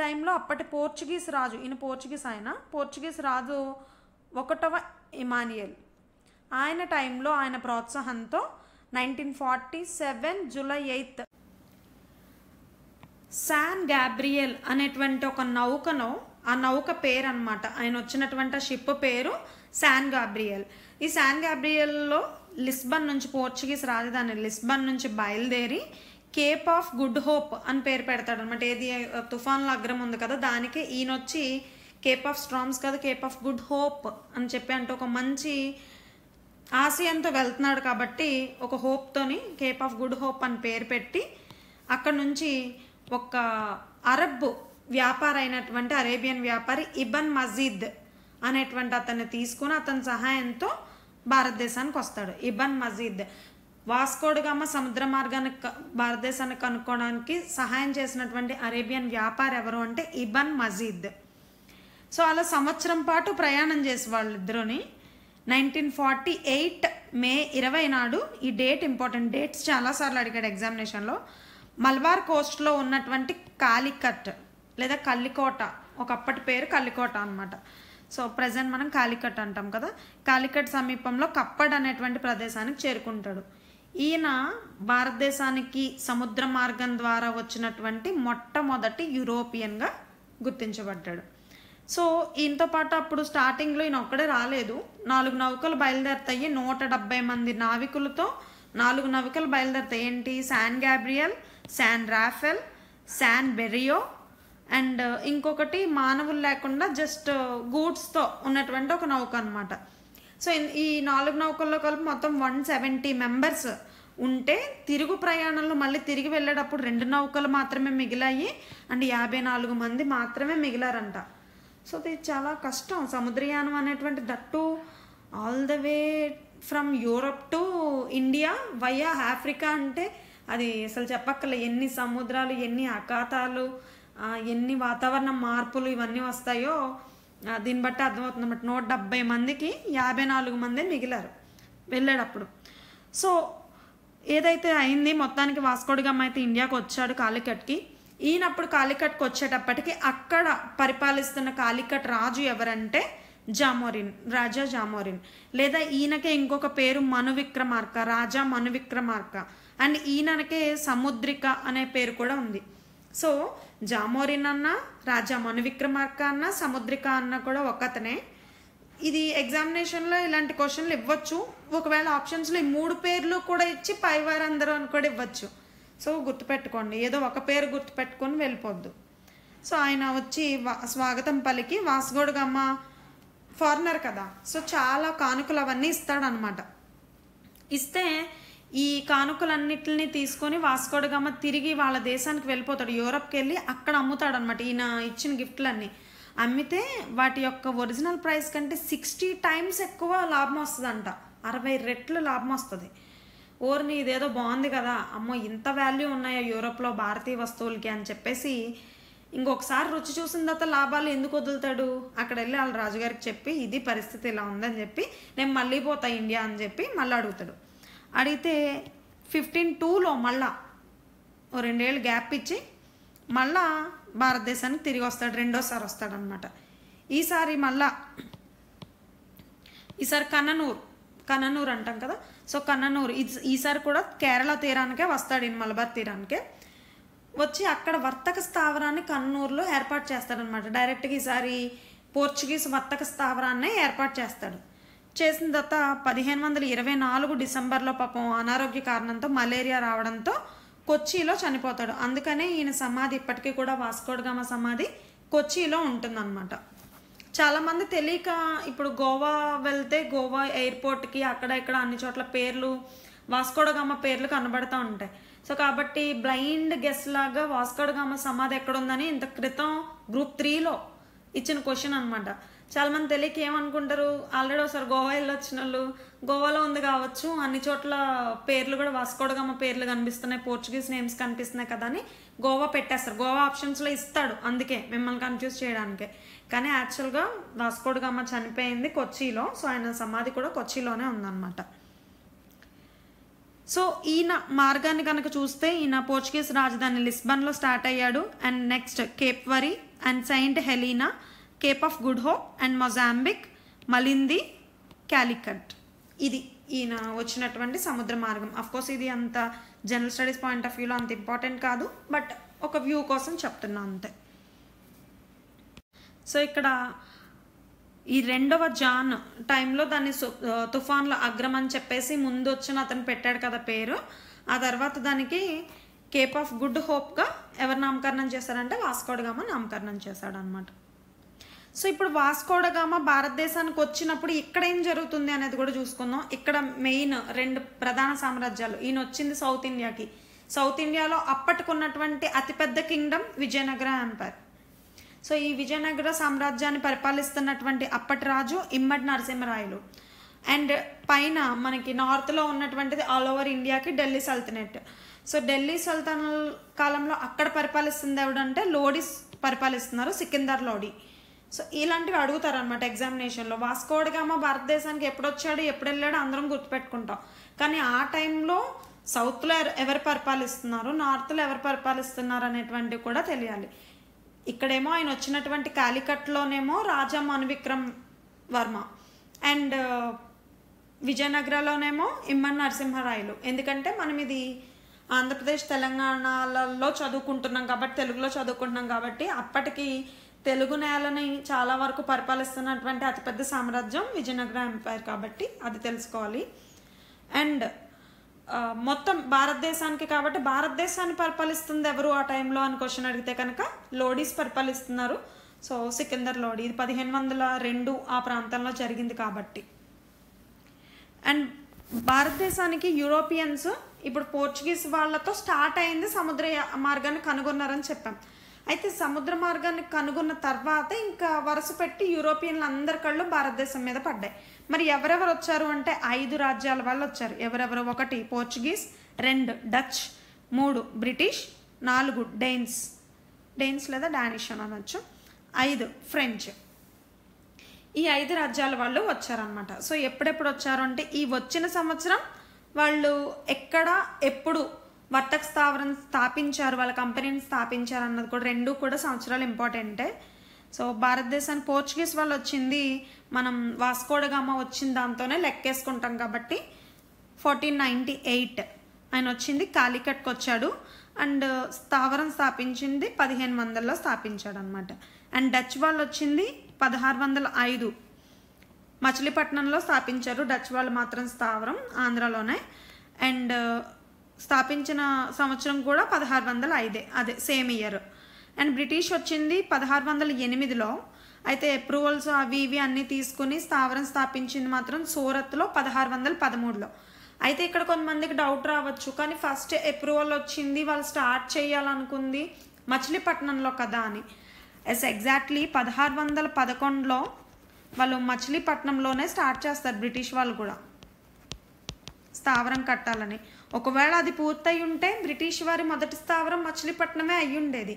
టైంలో అప్పటి పోర్చుగీస్ రాజు, ఈయన పోర్చుగీస్ రాజు 1వ ఇమాన్యుయల్, ఆయన టైంలో ఆయన ప్రోత్సాహంతో 1947 జూలై 8 శాన్ గ్యాబ్రియల్ అనేటువంటి ఒక నౌకను, ఆ నౌక పేరు అనమాట, ఆయన వచ్చినటువంటి షిప్ పేరు శాన్ గాబ్రియల్. ఈ శాన్ గాబ్రియల్లో లిస్బన్ నుంచి, పోర్చుగీస్ రాజధాని లిస్బన్ నుంచి బయలుదేరి కేప్ ఆఫ్ గుడ్ హోప్ అని పేరు పెడతాడు అనమాట. ఏది తుఫాన్ల అగ్రం ఉంది కదా, దానికి ఈయన వచ్చి కేప్ ఆఫ్ స్ట్రామ్స్ కదా, కేప్ ఆఫ్ గుడ్ హోప్ అని చెప్పి, అంటే ఒక మంచి ఆశయంతో వెళ్తున్నాడు కాబట్టి ఒక హోప్తోని కేప్ ఆఫ్ గుడ్ హోప్ అని పేరు పెట్టి అక్కడ నుంచి ఒక అరబ్ వ్యాపారి అయినటువంటి అరేబియన్ వ్యాపారి ఇబన్ మజీద్ అనేటువంటి అతన్ని తీసుకుని అతని సహాయంతో భారతదేశానికి వస్తాడు. ఇబన్ మజీద్ వాస్కో డ గామా సముద్ర మార్గాన్ని భారతదేశాన్ని కనుక్కోవడానికి సహాయం చేసినటువంటి అరేబియన్ వ్యాపారి ఎవరు అంటే ఇబన్ మజీద్. సో అలా సంవత్సరం పాటు ప్రయాణం చేసి వాళ్ళిద్దరుని 1948 మే 20 నాడు, ఈ డేట్ ఇంపార్టెంట్, డేట్స్ చాలాసార్లు అడిగాడు ఎగ్జామినేషన్లో, మలబార్ కోస్ట్లో ఉన్నటువంటి కాలికట్ లేదా కల్లికోట, ఒకప్పటి పేరు కల్లికోట అనమాట. సో ప్రజెంట్ మనం కాలికట్ అంటాం కదా, కాలికట్ సమీపంలో కప్పడ్ అనేటువంటి ప్రదేశానికి చేరుకుంటాడు. ఈయన భారతదేశానికి సముద్ర మార్గం ద్వారా వచ్చినటువంటి మొట్టమొదటి యూరోపియన్గా గుర్తించబడ్డాడు. సో ఈయనతో పాటు అప్పుడు స్టార్టింగ్లో ఈయన ఒక్కడే రాలేదు, 4 నౌకలు బయలుదేరుతాయి, 170 మంది నావికులతో 4 నౌకలు బయలుదేరుతాయి. ఏంటి, San Gabriel, San Raphael, San Berrio and ఇంకొకటి మానవులు లేకుండా జస్ట్ గూడ్స్తో ఉన్నటువంటి ఒక నౌక అనమాట. సో ఈ 4 నౌకల్లో కలిపి మొత్తం 170 మెంబర్స్ ఉంటే, తిరుగు ప్రయాణంలో మళ్ళీ తిరిగి వెళ్ళేటప్పుడు 2 నౌకలు మాత్రమే మిగిలాయి అండ్ 54 మంది మాత్రమే మిగిలారంట. సో ఇది చాలా కష్టం సముద్రయానం అనేటువంటి, that all the way from Europe to India via Africa అంటే అది అసలు చెప్పక్కర్లే. ఎన్ని సముద్రాలు, ఎన్ని అఖాతాలు, ఎన్ని వాతావరణ మార్పులు ఇవన్నీ వస్తాయో దీన్ని బట్టి అర్థమవుతుంది అన్నమాట. 170 మందికి 54 మందే మిగిలారు వెళ్ళేటప్పుడు. సో ఏదైతే అయింది, మొత్తానికి వాస్కో డ గామా అయితే ఇండియాకి వచ్చాడు కాలికట్కి. ఈయనప్పుడు కాలికట్కి వచ్చేటప్పటికి అక్కడ పరిపాలిస్తున్న కాలికట్ రాజు ఎవరంటే జామోరిన్, రాజా జామోరిన్. లేదా ఈయనకే ఇంకొక పేరు మను విక్రమార్క, రాజా మను విక్రమార్క. అండ్ ఈయనకే సముద్రిక అనే పేరు కూడా ఉంది. సో జామోరిన్ అన్న, రాజా మను విక్రమార్క అన్న, సముద్రిక అన్న కూడా ఒకతనే. ఇది ఎగ్జామినేషన్లో ఇలాంటి క్వశ్చన్లు ఇవ్వచ్చు. ఒకవేళ ఆప్షన్స్లో ఈ 3 పేర్లు కూడా ఇచ్చి పైవారందరూ అని కూడా ఇవ్వచ్చు. సో గుర్తుపెట్టుకోండి, ఏదో ఒక పేరు గుర్తుపెట్టుకొని వెళ్ళిపోద్దు. సో ఆయన వచ్చి స్వాగతం పలికి వాస్కోడగామ ఫారినర్ కదా, సో చాలా కానుకలు అవన్నీ ఇస్తాడనమాట. ఇస్తే ఈ కానుకలన్నిటిని తీసుకొని వాస్కోడగామ తిరిగి వాళ్ళ దేశానికి వెళ్ళిపోతాడు. యూరప్కి వెళ్ళి అక్కడ అమ్ముతాడు అనమాట ఈయన ఇచ్చిన గిఫ్ట్లన్నీ. అమ్మితే వాటి యొక్క ఒరిజినల్ ప్రైస్ కంటే 60 times ఎక్కువ లాభం వస్తుందంట. 60 రెట్లు లాభం వస్తుంది. ఓర్ని ఇదేదో బాగుంది కదా, అమ్మో ఇంత వాల్యూ ఉన్నాయా యూరోప్లో భారతీయ వస్తువులకి అని చెప్పేసి ఇంకొకసారి రుచి చూసిన తర్వాత లాభాలు ఎందుకు వదులుతాడు? అక్కడ వెళ్ళి వాళ్ళ రాజుగారికి చెప్పి ఇది పరిస్థితి ఇలా ఉందని చెప్పి నేను మళ్ళీ పోతా ఇండియా అని చెప్పి మళ్ళీ అడుగుతాడు. అడిగితే 1502లో మళ్ళా 2 ఏళ్ళు గ్యాప్ ఇచ్చి మళ్ళా భారతదేశానికి తిరిగి వస్తాడు. రెండోసారి వస్తాడనమాట. ఈసారి కన్ననూరు అంటాం కదా, సో కన్ననూరు ఈసారి కూడా కేరళ తీరానికే వస్తాడు, ఈయన మలబార్ తీరానికే వచ్చి అక్కడ వర్తక స్థావరాన్ని కన్నూరులో ఏర్పాటు చేస్తాడనమాట. డైరెక్ట్గా ఈసారి పోర్చుగీస్ వర్తక స్థావరాన్నే ఏర్పాటు చేస్తాడు. చేసిన తర్వాత 1524 డిసెంబర్లో పాపం అనారోగ్య కారణంతో మలేరియా రావడంతో కొచ్చిలో చనిపోతాడు. అందుకనే ఈయన సమాధి ఇప్పటికీ కూడా వాస్కోడగామ సమాధి కొచ్చిలో ఉంటుందన్నమాట. చాలామంది తెలియక ఇప్పుడు గోవా వెళ్తే గోవా ఎయిర్పోర్ట్కి అక్కడ ఇక్కడ అన్ని చోట్ల పేర్లు వాస్కోడగామ పేర్లు కనబడుతూ ఉంటాయి. సో కాబట్టి బ్లైండ్ గెస్ లాగా వాస్కోడగామ సమాధి ఎక్కడుందని ఇంత క్రితం గ్రూప్ 3లో ఇచ్చిన క్వశ్చన్ అనమాట. చాలామంది తెలియక ఏమనుకుంటారు, ఆల్రెడీ ఒకసారి గోవా వెళ్ళొచ్చిన వాళ్ళు గోవాలో ఉంది కావచ్చు, అన్ని చోట్ల పేర్లు కూడా వాస్కోడగామ పేర్లు కనిపిస్తున్నాయి, పోర్చుగీస్ నేమ్స్ కనిపిస్తున్నాయి కదా అని గోవా పెట్టేస్తారు. గోవా ఆప్షన్స్లో ఇస్తాడు, అందుకే మిమ్మల్ని కన్ఫ్యూజ్ చేయడానికే. కానీ యాక్చువల్గా వాస్కోడగామ చనిపోయింది కొచ్చిలో. సో ఆయన సమాధి కూడా కొచ్చిలోనే ఉందన్నమాట. సో ఈయన మార్గాన్ని కనుక చూస్తే ఈయన పోర్చుగీస్ రాజధాని లిస్బన్లో స్టార్ట్ అయ్యాడు. And next Cape Verde and Saint Helena, Cape of Good Hope and Mozambique, Malindi, Calicut. ఇది ఈయన వచ్చినటువంటి సముద్ర మార్గం. అఫ్కోర్స్ ఇది అంత జనరల్ స్టడీస్ పాయింట్ ఆఫ్ వ్యూలో అంత ఇంపార్టెంట్ కాదు, బట్ ఒక వ్యూ కోసం చెప్తున్నా అంతే. సో ఇక్కడ ఈ 2వ జాన్ టైంలో దాన్ని తుఫాన్ల అగ్రం అని చెప్పేసి ముందు వచ్చిన అతను పెట్టాడు కదా పేరు. ఆ తర్వాత దానికి కేప్ ఆఫ్ గుడ్ హోప్గా ఎవరు నామకరణం చేశారంటే వాస్కోడగామ నామకరణం చేశాడు అనమాట. సో ఇప్పుడు వాస్కోడగామ భారతదేశానికి వచ్చినప్పుడు ఇక్కడ ఏం జరుగుతుంది అనేది కూడా చూసుకుందాం. ఇక్కడ మెయిన్ 2 ప్రధాన సామ్రాజ్యాలు. ఈయన వచ్చింది సౌత్ ఇండియాకి. సౌత్ ఇండియాలో అప్పటికున్నటువంటి అతిపెద్ద కింగ్డమ్ విజయనగర ఎంపైర్. సో ఈ విజయనగర సామ్రాజ్యాన్ని పరిపాలిస్తున్నటువంటి అప్పటి రాజు ఇమ్మడి నరసింహరాయలు. అండ్ పైన మనకి నార్త్లో ఉన్నటువంటిది ఆల్ ఓవర్ ఇండియాకి ఢిల్లీ సల్తనెట్. సో ఢిల్లీ సల్తనల్ కాలంలో అక్కడ పరిపాలిస్తుంది ఎవడంటే లోడీస్ పరిపాలిస్తున్నారు, సికిందర్ లోడీ. సో ఇలాంటివి అడుగుతారు అనమాట ఎగ్జామినేషన్లో. వాస్కోడగామ భారతదేశానికి ఎప్పుడు వచ్చాడు, ఎప్పుడు వెళ్ళాడు అందరం గుర్తుపెట్టుకుంటాం. కానీ ఆ టైంలో సౌత్లో ఎవరు పరిపాలిస్తున్నారు, నార్త్లో ఎవరు పరిపాలిస్తున్నారు అనేటువంటివి కూడా తెలియాలి. ఇక్కడేమో ఆయన వచ్చినటువంటి కాలికట్లోనేమో రాజా మనువిక్రమ్ వర్మ అండ్ విజయనగరలోనేమో ఇమ్మడి నరసింహరాయలు. ఎందుకంటే మనం ఇది ఆంధ్రప్రదేశ్ తెలంగాణలలో చదువుకుంటున్నాం కాబట్టి, తెలుగులో చదువుకుంటున్నాం కాబట్టి అప్పటికి తెలుగు నేలని చాలా వరకు పరిపాలిస్తున్నటువంటి అతిపెద్ద సామ్రాజ్యం విజయనగర ఎంపైర్ కాబట్టి అది తెలుసుకోవాలి. అండ్ మొత్తం భారతదేశానికి కాబట్టి భారతదేశాన్ని పరిపాలిస్తుంది ఎవరు ఆ టైంలో అని క్వశ్చన్ అడిగితే కనుక లోడీస్ పరిపాలిస్తున్నారు. సో సికిందర్ లోడీ. ఇది 1502 ఆ ప్రాంతంలో జరిగింది కాబట్టి. అండ్ భారతదేశానికి యూరోపియన్స్ ఇప్పుడు పోర్చుగీస్ వాళ్ళతో స్టార్ట్ అయింది సముద్ర మార్గాన్ని కనుగొన్నారని చెప్పాం. అయితే సముద్ర మార్గాన్ని కనుగొన్న తర్వాత ఇంకా వరుస పెట్టి యూరోపియన్లు అందరి కళ్ళు భారతదేశం మీద పడ్డాయి. మరి ఎవరెవరు వచ్చారు అంటే 5 రాజ్యాల వాళ్ళు వచ్చారు. ఎవరెవరు? 1 పోర్చుగీస్, 2 డచ్, 3 బ్రిటిష్, 4 డెయిన్స్ లేదా డానిష్ అని అనొచ్చు, 5 ఫ్రెంచ్. ఈ 5 రాజ్యాల వాళ్ళు వచ్చారనమాట. సో ఎప్పుడెప్పుడు వచ్చారు అంటే ఈ వచ్చిన సంవత్సరం వాళ్ళు ఎక్కడ ఎప్పుడు వర్తక స్థావరం స్థాపించారు, వాళ్ళ కంపెనీని స్థాపించారు అన్నది కూడా 2 కూడా సంవత్సరాలు ఇంపార్టెంటే. సో భారతదేశానికి పోర్చుగీస్ వాళ్ళు వచ్చింది మనం వాస్కోడగామా వచ్చిన దాంతోనే లెక్కేసుకుంటాం కాబట్టి 1498 ఆయన వచ్చింది కాలికట్కి వచ్చాడు. అండ్ స్థావరం స్థాపించింది 1500లో స్థాపించాడు అనమాట. అండ్ డచ్ వాళ్ళు వచ్చింది 1605 మచిలీపట్నంలో స్థాపించారు. డచ్ వాళ్ళు మాత్రం స్థావరం ఆంధ్రాలోనే. అండ్ స్థాపించిన సంవత్సరం కూడా 1605, అదే సేమ్ ఇయర్. అండ్ బ్రిటిష్ వచ్చింది 1608లో. అయితే అప్రూవల్స్ అవి ఇవి అన్నీ తీసుకుని స్థావరం స్థాపించింది మాత్రం సూరత్లో 1613లో. అయితే ఇక్కడ కొంతమందికి డౌట్ రావచ్చు, కానీ ఫస్ట్ అప్రూవల్ వచ్చింది వాళ్ళు స్టార్ట్ చేయాలనుకుంది మచిలీపట్నంలో కదా అని. ఎగ్జాక్ట్లీ 1611లో వాళ్ళు మచిలీపట్నంలోనే స్టార్ట్ చేస్తారు బ్రిటిష్ వాళ్ళు కూడా స్థావరం కట్టాలని. ఒకవేళ అది పూర్తయి ఉంటే బ్రిటిష్ వారి మొదటి స్థావరం మచిలీపట్నమే అయ్యి ఉండేది.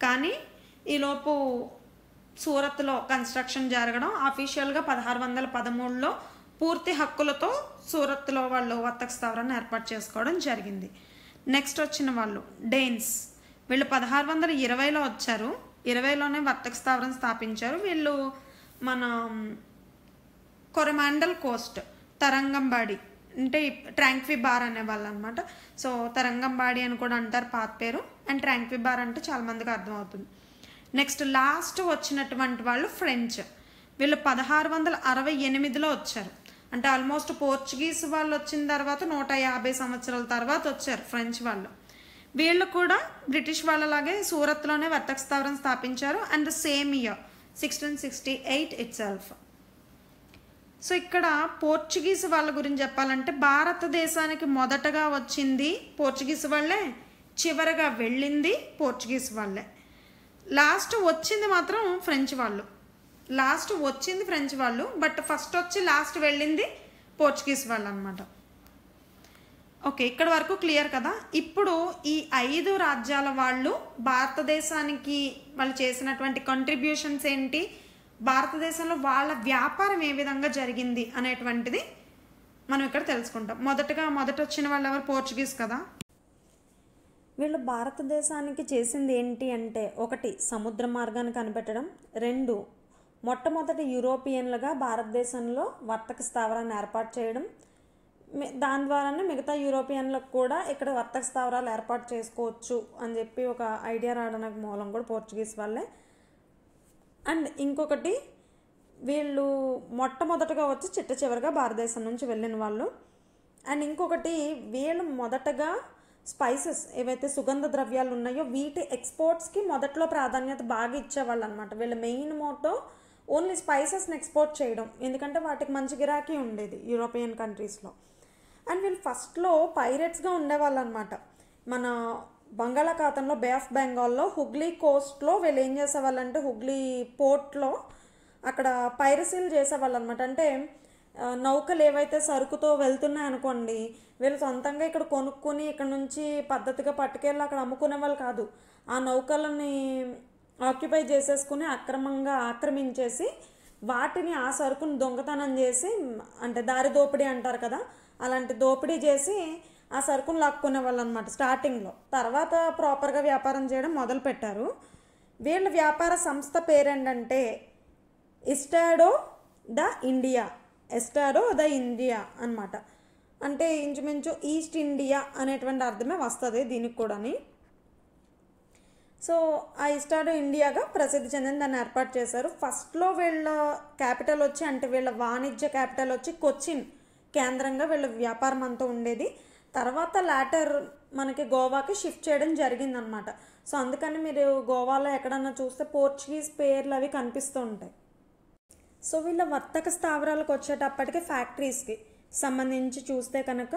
కానీ ఈలోపు సూరత్లో కన్స్ట్రక్షన్ జరగడం, అఫీషియల్గా 1613లో పూర్తి హక్కులతో సూరత్లో వాళ్ళు వర్తక స్థావరాన్ని ఏర్పాటు చేసుకోవడం జరిగింది. నెక్స్ట్ వచ్చిన వాళ్ళు డేన్స్. వీళ్ళు 1620లో వచ్చారు. 20లోనే వర్తక స్థావరం స్థాపించారు. వీళ్ళు మన కొరమాండల్ కోస్ట్, తరంగంబాడి అంటే ట్రాంక్వి బార్ అనేవాళ్ళు అనమాట. సో తరంగంబాడి అని కూడా అంటారు పాత పేరు. అండ్ ట్రాంక్వి బార్ అంటే చాలామందికి అర్థమవుతుంది. నెక్స్ట్ లాస్ట్ వచ్చినటువంటి వాళ్ళు ఫ్రెంచ్. వీళ్ళు 1668లో వచ్చారు. అంటే ఆల్మోస్ట్ పోర్చుగీస్ వాళ్ళు వచ్చిన తర్వాత 150 సంవత్సరాల తర్వాత వచ్చారు ఫ్రెంచ్ వాళ్ళు. వీళ్ళు కూడా బ్రిటిష్ వాళ్ళలాగే సూరత్లోనే వర్తక స్థావరం స్థాపించారు. And same year 1668 it self. So ఇక్కడ పోర్చుగీస్ వాళ్ళ గురించి చెప్పాలంటే భారతదేశానికి మొదటగా వచ్చింది పోర్చుగీస్ వాళ్ళే, చివరగా వెళ్ళింది పోర్చుగీస్ వాళ్ళే. లాస్ట్ వచ్చింది మాత్రం ఫ్రెంచ్ వాళ్ళు. లాస్ట్ వచ్చింది ఫ్రెంచ్ వాళ్ళు, బట్ ఫస్ట్ వచ్చి లాస్ట్ వెళ్ళింది పోర్చుగీస్ వాళ్ళు అనమాట. ఓకే, ఇక్కడ వరకు క్లియర్ కదా. ఇప్పుడు ఈ 5 రాజ్యాల వాళ్ళు భారతదేశానికి వాళ్ళు చేసినటువంటి కంట్రిబ్యూషన్స్ ఏంటి, భారతదేశంలో వాళ్ళ వ్యాపారం ఏ విధంగా జరిగింది అనేటువంటిది మనం ఇక్కడ తెలుసుకుంటాం. మొదట వచ్చిన వాళ్ళు ఎవరు? పోర్చుగీస్ కదా. వీళ్ళు భారతదేశానికి చేసింది ఏంటి అంటే, 1 సముద్ర మార్గాన్ని కనిపెట్టడం, 2 మొట్టమొదటి యూరోపియన్లుగా భారతదేశంలో వర్తక స్థావరాన్ని ఏర్పాటు చేయడం, దాని ద్వారానే మిగతా యూరోపియన్లకు కూడా ఇక్కడ వర్తక స్థావరాలు ఏర్పాటు చేసుకోవచ్చు అని చెప్పి ఒక ఐడియా రావడానికి మూలం కూడా పోర్చుగీస్ వాళ్ళే. అండ్ ఇంకొకటి, వీళ్ళు మొట్టమొదటగా వచ్చి చిట్ట చివరిగా భారతదేశం నుంచి వెళ్ళిన వాళ్ళు. అండ్ ఇంకొకటి, వీళ్ళు మొదటగా స్పైసెస్ ఏవైతే సుగంధ ద్రవ్యాలు ఉన్నాయో వీటి ఎక్స్పోర్ట్స్కి మొదట్లో ప్రాధాన్యత బాగా ఇచ్చేవాళ్ళు అనమాట. వీళ్ళ మెయిన్ మోటో ఓన్లీ స్పైసెస్ని ఎక్స్పోర్ట్ చేయడం, ఎందుకంటే వాటికి మంచి గిరాకీ ఉండేది యూరోపియన్ కంట్రీస్లో. అండ్ వీళ్ళు ఫస్ట్లో పైరేట్స్గా ఉండేవాళ్ళు అనమాట. మన బంగాళాఖాతంలో బే ఆఫ్ బెంగాల్లో హుగ్లీ కోస్ట్లో వీళ్ళు ఏం చేసేవాళ్ళంటే, హుగ్లీ పోర్ట్లో అక్కడ పైరసీలు చేసేవాళ్ళు అనమాట. అంటే నౌకలు ఏవైతే సరుకుతో వెళ్తున్నాయి అనుకోండి, వీళ్ళు సొంతంగా ఇక్కడ కొనుక్కొని ఇక్కడ నుంచి పద్ధతిగా పట్టుకెళ్ళి అక్కడ అమ్ముకునే వాళ్ళు కాదు. ఆ నౌకలని ఆక్యుపై చేసేసుకుని అక్రమంగా ఆక్రమించేసి వాటిని ఆ సరుకుని దొంగతనం చేసి, అంటే దారి దోపిడీ అంటారు కదా, అలాంటి దోపిడీ చేసి ఆ సరుకును లాక్కునే వాళ్ళు అనమాట స్టార్టింగ్లో. తర్వాత ప్రాపర్గా వ్యాపారం చేయడం మొదలుపెట్టారు. వీళ్ళ వ్యాపార సంస్థ పేరేంటంటే ఎస్టాడో ద ఇండియా అనమాట. అంటే ఇంచుమించు ఈస్ట్ ఇండియా అనేటువంటి అర్థమే వస్తుంది దీనికి కూడాని. సో ఆ ఎస్టాడో ఇండియాగా ప్రసిద్ధి చెందిన దాన్ని ఏర్పాటు చేశారు. ఫస్ట్లో వీళ్ళ క్యాపిటల్ వచ్చి, అంటే వీళ్ళ వాణిజ్య క్యాపిటల్ వచ్చి కొచ్చిన్ కేంద్రంగా వీళ్ళ వ్యాపారం అంతా ఉండేది. తర్వాత లాటర్ మనకి గోవాకి షిఫ్ట్ చేయడం జరిగిందనమాట. సో అందుకని మీరు గోవాలో ఎక్కడన్నా చూస్తే పోర్చుగీస్ పేర్లు అవి కనిపిస్తూ ఉంటాయి. సో వీళ్ళ వర్తక స్థావరాలకు వచ్చేటప్పటికి ఫ్యాక్టరీస్కి సంబంధించి చూస్తే కనుక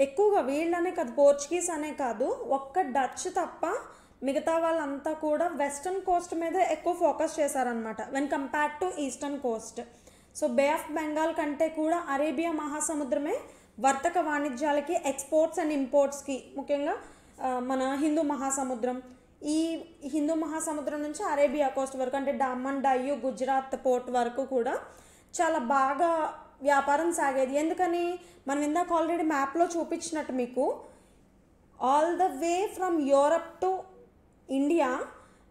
ఎక్కువగా వీళ్ళనే కాదు, పోర్చుగీస్ అనే కాదు, ఒక్క డచ్ తప్ప మిగతా వాళ్ళంతా కూడా వెస్టర్న్ కోస్ట్ మీద ఎక్కువ ఫోకస్ చేశారనమాట when compared to eastern coast. So bay of Bengal కంటే కూడా అరేబియా మహాసముద్రమే వర్తక వాణిజ్యాలకి, ఎక్స్పోర్ట్స్ అండ్ ఇంపోర్ట్స్కి, ముఖ్యంగా మన హిందూ మహాసముద్రం, ఈ హిందూ మహాసముద్రం నుంచి అరేబియా కోస్ట్ వరకు, అంటే డామన్ డయ్యూ గుజరాత్ పోర్ట్ వరకు కూడా చాలా బాగా వ్యాపారం సాగేది. ఎందుకని, మనం ఇందాక ఆల్రెడీ మ్యాప్లో చూపించినట్టు మీకు all the way from Europe to India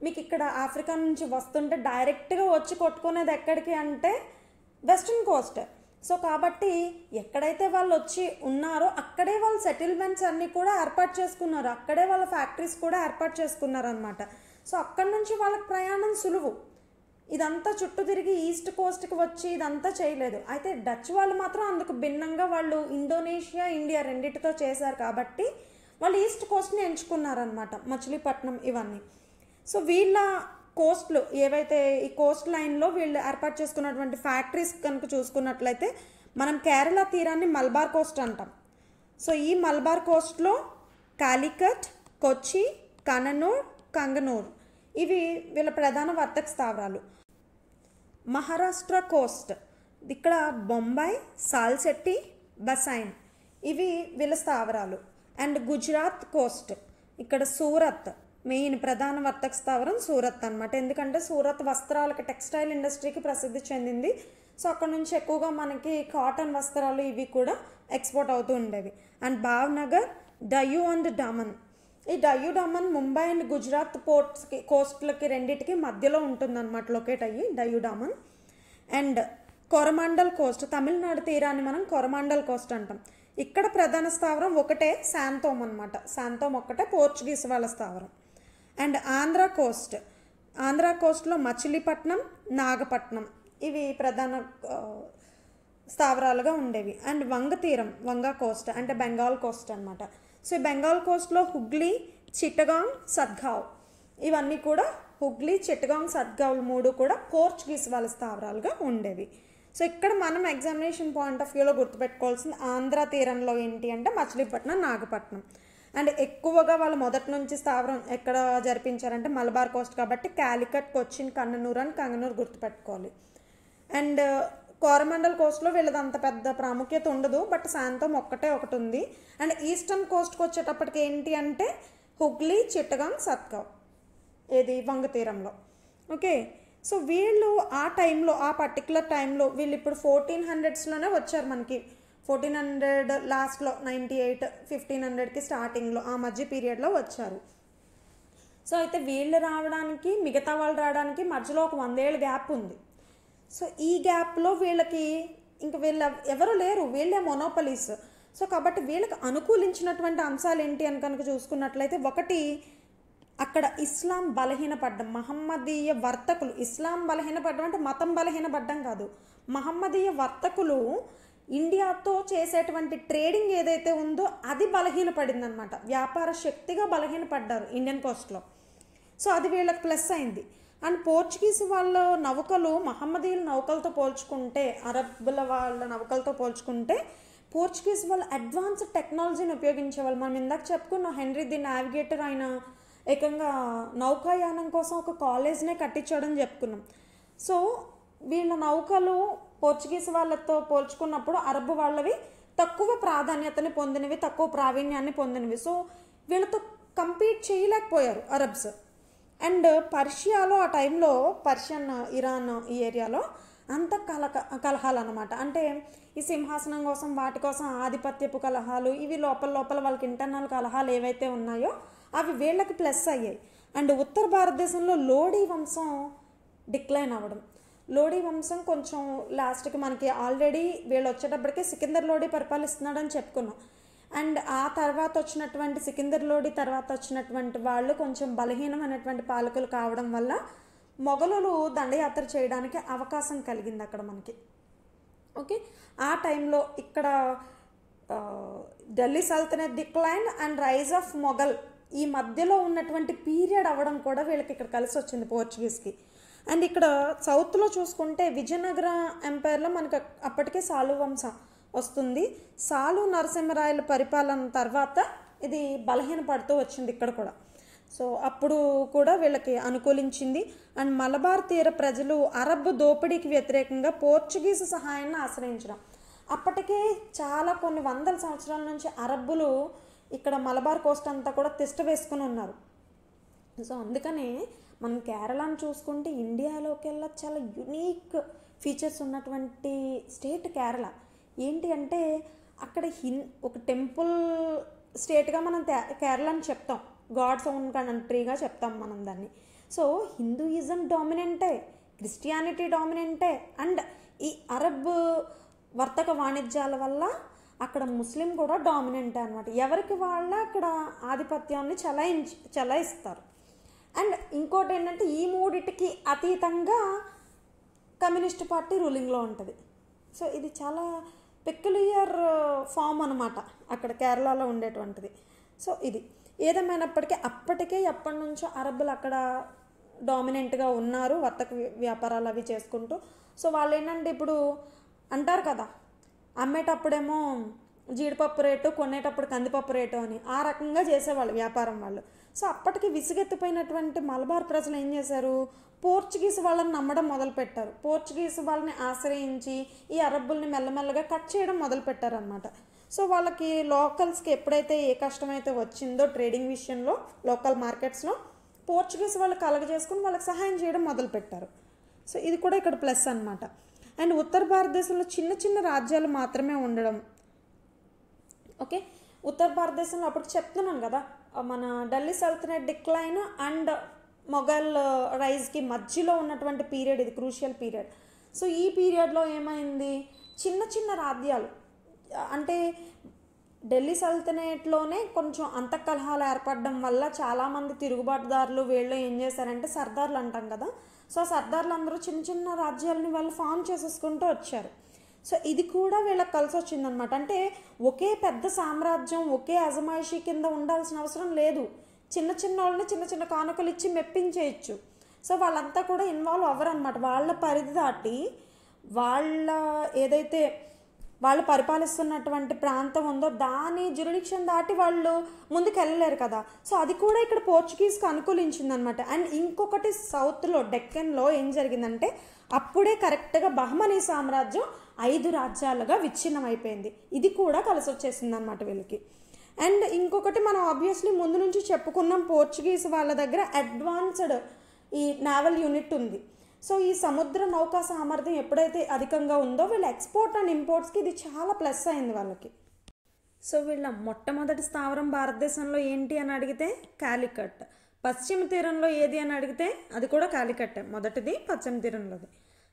మీకు ఇక్కడ ఆఫ్రికా నుంచి వస్తుంటే డైరెక్ట్గా వచ్చి కొట్టుకునేది ఎక్కడికి అంటే వెస్ట్రన్ కోస్ట్. సో కాబట్టి ఎక్కడైతే వాళ్ళు వచ్చి ఉన్నారో అక్కడే వాళ్ళు సెటిల్మెంట్స్ అన్నీ కూడా ఏర్పాటు చేసుకున్నారు, అక్కడే వాళ్ళ ఫ్యాక్టరీస్ కూడా ఏర్పాటు చేసుకున్నారు అనమాట. సో అక్కడి నుంచి వాళ్ళకి ప్రయాణం సులువు. ఇదంతా చుట్టూ తిరిగి ఈస్ట్ కోస్ట్కి వచ్చి ఇదంతా చేయలేదు. అయితే డచ్ వాళ్ళు మాత్రం అందుకు భిన్నంగా వాళ్ళు ఇండోనేషియా, ఇండియా రెండింటితో చేశారు కాబట్టి వాళ్ళు ఈస్ట్ కోస్ట్ని ఎంచుకున్నారనమాట, మచిలీపట్నం ఇవన్నీ. సో వీళ్ళ కోస్ట్లు ఏవైతే ఈ కోస్ట్ లైన్లో వీళ్ళు ఏర్పాటు చేసుకున్నటువంటి ఫ్యాక్టరీస్ కనుక చూసుకున్నట్లయితే మనం కేరళ తీరాన్ని మలబార్ కోస్ట్ అంటాం. సో ఈ మలబార్ కోస్ట్లో కాలికట్, కొచ్చి, కననూర్, కంగనూర్ ఇవి వీళ్ళ ప్రధాన వర్తక స్థావరాలు. మహారాష్ట్ర కోస్ట్ ఇక్కడ బొంబాయి, సాల్సెట్టి, బసైన్ ఇవి వీళ్ళ స్థావరాలు. అండ్ గుజరాత్ కోస్ట్ ఇక్కడ సూరత్ మెయిన్ ప్రధాన వర్తక స్థావరం సూరత్ అనమాట. ఎందుకంటే సూరత్ వస్త్రాలకి, టెక్స్టైల్ ఇండస్ట్రీకి ప్రసిద్ధి చెందింది. సో అక్కడ నుంచి ఎక్కువగా మనకి కాటన్ వస్త్రాలు ఇవి కూడా ఎక్స్పోర్ట్ అవుతూ ఉండేవి. And Bhavnagar, Diu and Daman. ఈ డయ్యూ డమన్ ముంబై అండ్ గుజరాత్ పోర్ట్స్కి, కోస్ట్లకి రెండింటికి మధ్యలో ఉంటుందన్నమాట లొకేట్ అయ్యి డయ్యూ డమన్. అండ్ కొరమాండల్ కోస్ట్ తమిళనాడు తీరాన్ని మనం కొరమాండల్ కోస్ట్ అంటాం. ఇక్కడ ప్రధాన స్థావరం ఒకటే, శాంతోమ్ అనమాట. శాంతోమ్ ఒక్కటే పోర్చుగీస్ వాళ్ళ స్థావరం. అండ్ ఆంధ్ర కోస్ట్, ఆంధ్ర కోస్ట్లో మచిలీపట్నం, నాగపట్నం ఇవి ప్రధాన స్థావరాలుగా ఉండేవి. అండ్ వంగ తీరం, వంగ కోస్ట్ అంటే బెంగాల్ కోస్ట్ అనమాట. సో ఈ బెంగాల్ కోస్ట్లో హుగ్లీ, చిట్టగాంగ్, సద్గావ్ ఇవన్నీ కూడా, హుగ్లీ, చిట్టగాంగ్, సద్గావ్ మూడు కూడా పోర్చుగీస్ వాళ్ళ స్థావరాలుగా ఉండేవి. సో ఇక్కడ మనం ఎగ్జామినేషన్ పాయింట్ ఆఫ్ వ్యూలో గుర్తుపెట్టుకోవాల్సింది ఆంధ్ర తీరంలో ఏంటి అంటే మచిలీపట్నం, నాగపట్నం. అండ్ ఎక్కువగా వాళ్ళు మొదటి నుంచి స్థావరం ఎక్కడ జరిపించారంటే మలబార్ కోస్ట్ కాబట్టి కాలికట్, కొచ్చిన్, కన్ననూర్ అండ్ కంగనూర్ గుర్తుపెట్టుకోవాలి. అండ్ కోరమండల్ కోస్ట్లో వీళ్ళది అంత పెద్ద ప్రాముఖ్యత ఉండదు, బట్ శాంతం ఒక్కటే ఒకటి ఉంది. అండ్ ఈస్టర్న్ కోస్ట్కి వచ్చేటప్పటికి ఏంటి అంటే హుగ్లీ, చిట్టగాంగ్, సత్గావ్ ఏది వంగ తీరంలో. ఓకే, సో వీళ్ళు ఆ టైంలో, ఆ పర్టికులర్ టైంలో వీళ్ళు ఇప్పుడు 1400స్లోనే వచ్చారు మనకి. 1400 లాస్ట్లో 98, 1500కి స్టార్టింగ్లో ఆ మధ్య పీరియడ్లో వచ్చారు. సో అయితే వీళ్ళు రావడానికి, మిగతా వాళ్ళు రావడానికి మధ్యలో ఒక 100 ఏళ్ళ గ్యాప్ ఉంది. సో ఈ గ్యాప్లో వీళ్ళకి ఇంకా ఎవరు లేరు, వీళ్ళే మొనోపలీస్. సో కాబట్టి వీళ్ళకి అనుకూలించినటువంటి అంశాలు ఏంటి అని కనుక చూసుకున్నట్లయితే, ఒకటి అక్కడ ఇస్లాం బలహీనపడ్డం, మహమ్మదీయ వర్తకులు, ఇస్లాం బలహీనపడ్డం అంటే మతం బలహీనపడ్డం కాదు, మహమ్మదీయ వర్తకులు ఇండియాతో చేసేటువంటి ట్రేడింగ్ ఏదైతే ఉందో అది బలహీనపడింది అనమాట. వ్యాపార శక్తిగా బలహీనపడ్డారు ఇండియన్ కోస్ట్లో. సో అది వీళ్ళకి ప్లస్ అయింది. అండ్ పోర్చుగీస్ వాళ్ళ నౌకలు మహమ్మదీయుల నౌకలతో పోల్చుకుంటే, అరబ్బుల వాళ్ళ నౌకలతో పోల్చుకుంటే పోర్చుగీస్ వాళ్ళు అడ్వాన్స్డ్ టెక్నాలజీని ఉపయోగించేవాళ్ళు. మనం ఇందాక చెప్పుకున్న హెన్రీ ది నావిగేటర్ ఆయన ఏకంగా నౌకాయానం కోసం ఒక కాలేజ్నే కట్టించాడని చెప్పుకున్నాం. సో వీళ్ళ నౌకలు పోర్చుగీస్ వాళ్ళతో పోల్చుకున్నప్పుడు అరబ్ వాళ్ళవి తక్కువ ప్రాధాన్యతని పొందినవి, తక్కువ ప్రావీణ్యాన్ని పొందినవి. సో వీళ్ళతో కంపీట్ చేయలేకపోయారు అరబ్స్. అండ్ పర్షియాలో ఆ టైంలో, పర్షియన్, ఇరాన్ ఈ ఏరియాలో అంత కలహాలు అనమాట. అంటే ఈ సింహాసనం కోసం, వాటి కోసం ఆధిపత్యపు కలహాలు, ఇవి లోపల వాళ్ళకి ఇంటర్నల్ కలహాలు ఏవైతే ఉన్నాయో అవి వీళ్ళకి ప్లస్ అయ్యాయి. అండ్ ఉత్తర భారతదేశంలో లోడీ వంశం డిక్లైన్ అవ్వడం, లోడీ వంశం కొంచెం లాస్ట్కి మనకి ఆల్రెడీ వీళ్ళు వచ్చేటప్పటికే సికిందర్ లోడీ పరిపాలిస్తున్నాడని చెప్పుకున్నాం. అండ్ ఆ తర్వాత వచ్చినటువంటి సికిందర్ లోడీ తర్వాత వచ్చినటువంటి వాళ్ళు కొంచెం బలహీనమైనటువంటి పాలకులు కావడం వల్ల మొఘలులు దండయాత్ర చేయడానికి అవకాశం కలిగింది అక్కడ మనకి. ఓకే, ఆ టైంలో ఇక్కడ ఢిల్లీ సల్తనత్ decline and rise of Mughal ఈ మధ్యలో ఉన్నటువంటి పీరియడ్ అవ్వడం కూడా వీళ్ళకి ఇక్కడ కలిసి వచ్చింది పోర్చుగీస్కి. అండ్ ఇక్కడ సౌత్లో చూసుకుంటే విజయనగర ఎంపైర్లో మనకు అప్పటికే సాలు వంశం వస్తుంది. సాలు నరసింహరాయల పరిపాలన తర్వాత ఇది బలహీనపడుతూ వచ్చింది ఇక్కడ కూడా. సో అప్పుడు కూడా వీళ్ళకి అనుకూలించింది. అండ్ మలబార్ తీర ప్రజలు అరబ్ దోపిడీకి వ్యతిరేకంగా పోర్చుగీస్ సహాయాన్ని ఆశ్రయించడం. అప్పటికే చాలా కొన్ని వందల సంవత్సరాల నుంచి అరబ్బులు ఇక్కడ మలబార్ కోస్ట్ అంతా కూడా తిష్ట వేసుకుని ఉన్నారు. సో అందుకనే మనం కేరళను చూసుకుంటే ఇండియాలోకెల్లా చాలా యునీక్ ఫీచర్స్ ఉన్నటువంటి స్టేట్ కేరళ. ఏంటి అంటే అక్కడ ఒక టెంపుల్ స్టేట్గా మనం కేరళని చెప్తాం, గాడ్స్ ఓన్ కంట్రీగా చెప్తాం మనం దాన్ని. సో హిందూయిజం డామినెంటే, క్రిస్టియానిటీ డామినెంటే, అండ్ ఈ అరబ్ వర్తక వాణిజ్యాల వల్ల అక్కడ ముస్లిం కూడా డామినెంటే అనమాట. ఎవరికి వాళ్ళ అక్కడ ఆధిపత్యాన్ని చలాయిస్తారు. అండ్ ఇంకోటి ఏంటంటే ఈ మూడిటికి అతీతంగా కమ్యూనిస్ట్ పార్టీ రూలింగ్లో ఉంటుంది. సో ఇది చాలా పెక్యులియర్ ఫామ్ అనమాట అక్కడ కేరళలో ఉండేటువంటిది. సో ఇది ఏదేమైనప్పటికీ అప్పటికే ఎప్పటి నుంచో అరబ్బులు అక్కడ డామినెంట్గా ఉన్నారు వర్తక వ్యాపారాలు అవి చేసుకుంటూ. సో వాళ్ళు ఏంటంటే ఇప్పుడు అంటారు కదా, అమ్మేటప్పుడేమో జీడిపప్పు రేటు, కొనేటప్పుడు కందిపప్పు రేటు అని, ఆ రకంగా చేసేవాళ్ళు వ్యాపారం వాళ్ళు. సో అప్పటికి విసుగెత్తిపోయినటువంటి మలబార్ ప్రజలు ఏం చేశారు, పోర్చుగీస్ వాళ్ళని నమ్మడం మొదలుపెట్టారు. పోర్చుగీస్ వాళ్ళని ఆశ్రయించి ఈ అరబ్బుల్ని మెల్లమెల్లగా కట్ చేయడం మొదలుపెట్టారు అనమాట. సో వాళ్ళకి లోకల్స్కి ఎప్పుడైతే ఏ కష్టమైతే వచ్చిందో ట్రేడింగ్ విషయంలో లోకల్ మార్కెట్స్లో పోర్చుగీస్ వాళ్ళు కలగజేసుకుని వాళ్ళకి సహాయం చేయడం మొదలుపెట్టారు. సో ఇది కూడా ఇక్కడ ప్లస్ అనమాట. అండ్ ఉత్తర భారతదేశంలో చిన్న చిన్న రాజ్యాలు మాత్రమే ఉండడం. ఓకే, ఉత్తర భారతదేశంలో అప్పటికి చెప్తున్నాను కదా, మన ఢిల్లీ సల్తనట్ డిక్లైన్ అండ్ మొఘల్ రైజ్కి మధ్యలో ఉన్నటువంటి పీరియడ్ ఇది, క్రూషియల్ పీరియడ్. సో ఈ పీరియడ్లో ఏమైంది, చిన్న చిన్న రాజ్యాలు అంటే ఢిల్లీ సల్తనేట్లోనే కొంచెం అంతఃకలహాలు ఏర్పడడం వల్ల చాలామంది తిరుగుబాటుదారులు వీళ్ళు ఏం చేశారంటే సర్దార్లు అంటాం కదా, సో సర్దార్లు అందరూ చిన్న చిన్న రాజ్యాలని వాళ్ళు ఫామ్ చేసేసుకుంటూ వచ్చారు. సో ఇది కూడా వీళ్ళకి కలిసి వచ్చిందనమాట. అంటే ఒకే పెద్ద సామ్రాజ్యం ఒకే అజమాయిషీ కింద ఉండాల్సిన అవసరం లేదు. చిన్న చిన్న వాళ్ళని చిన్న చిన్న కానుకలు ఇచ్చి మెప్పించేయచ్చు. సో వాళ్ళంతా కూడా ఇన్వాల్వ్ అవ్వరు అనమాట. వాళ్ళ పరిధి దాటి వాళ్ళ ఏదైతే వాళ్ళు పరిపాలిస్తున్నటువంటి ప్రాంతం ఉందో దాని జ్యూరిడిక్షన్ దాటి వాళ్ళు ముందుకు వెళ్ళలేరు కదా. సో అది కూడా ఇక్కడ పోర్చుగీస్కి అనుకూలించింది అనమాట. అండ్ ఇంకొకటి సౌత్లో డెక్కన్లో ఏం జరిగిందంటే అప్పుడే కరెక్ట్గా బహమనీ సామ్రాజ్యం 5 రాజ్యాలుగా విచ్ఛిన్నం అయిపోయింది. ఇది కూడా కలిసి వచ్చేసింది అనమాట వీళ్ళకి. అండ్ ఇంకొకటి మనం ఆబ్వియస్లీ ముందు నుంచి చెప్పుకున్నాం, పోర్చుగీస్ వాళ్ళ దగ్గర అడ్వాన్స్డ్ ఈ నావల్ యూనిట్ ఉంది. సో ఈ సముద్ర నౌకా సామర్థ్యం ఎప్పుడైతే అధికంగా ఉందో వీళ్ళ ఎక్స్పోర్ట్ అండ్ ఇంపోర్ట్స్కి ఇది చాలా ప్లస్ అయింది వాళ్ళకి. సో వీళ్ళ మొట్టమొదటి స్థావరం భారతదేశంలో ఏంటి అని అడిగితే కాలికట్. పశ్చిమ తీరంలో ఏది అని అడిగితే అది కూడా కాలికట్టే, మొదటిది పశ్చిమ తీరంలోది.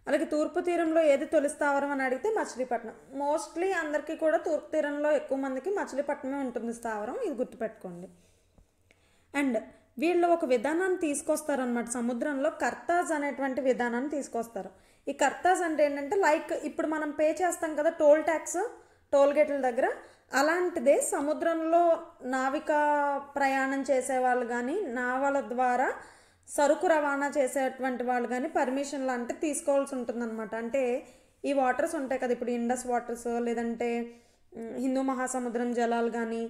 అలాగే తూర్పు తీరంలో ఏది తొలి స్థావరం అని అడిగితే మచిలీపట్నం. మోస్ట్లీ అందరికీ కూడా తూర్పు తీరంలో ఎక్కువ మందికి మచిలీపట్నమే ఉంటుంది స్థావరం, ఇది గుర్తుపెట్టుకోండి. అండ్ వీళ్ళు ఒక విధానాన్ని తీసుకొస్తారనమాట సముద్రంలో, కర్తాజ్ అనేటువంటి విధానాన్ని తీసుకొస్తారు. ఈ కర్తాజ్ అంటే ఏంటంటే లైక్ ఇప్పుడు మనం పే చేస్తాం కదా టోల్ ట్యాక్స్ టోల్ గేట్ల దగ్గర, అలాంటిదే సముద్రంలో నావికా ప్రయాణం చేసేవాళ్ళు కానీ నావల ద్వారా సరుకు రవాణా చేసేటువంటి వాళ్ళు కానీ పర్మిషన్లు అంటే తీసుకోవాల్సి ఉంటుందన్నమాట. అంటే ఈ వాటర్స్ ఉంటాయి కదా, ఇప్పుడు ఇండస్ వాటర్స్ లేదంటే హిందూ మహాసముద్రం జలాలు కానీ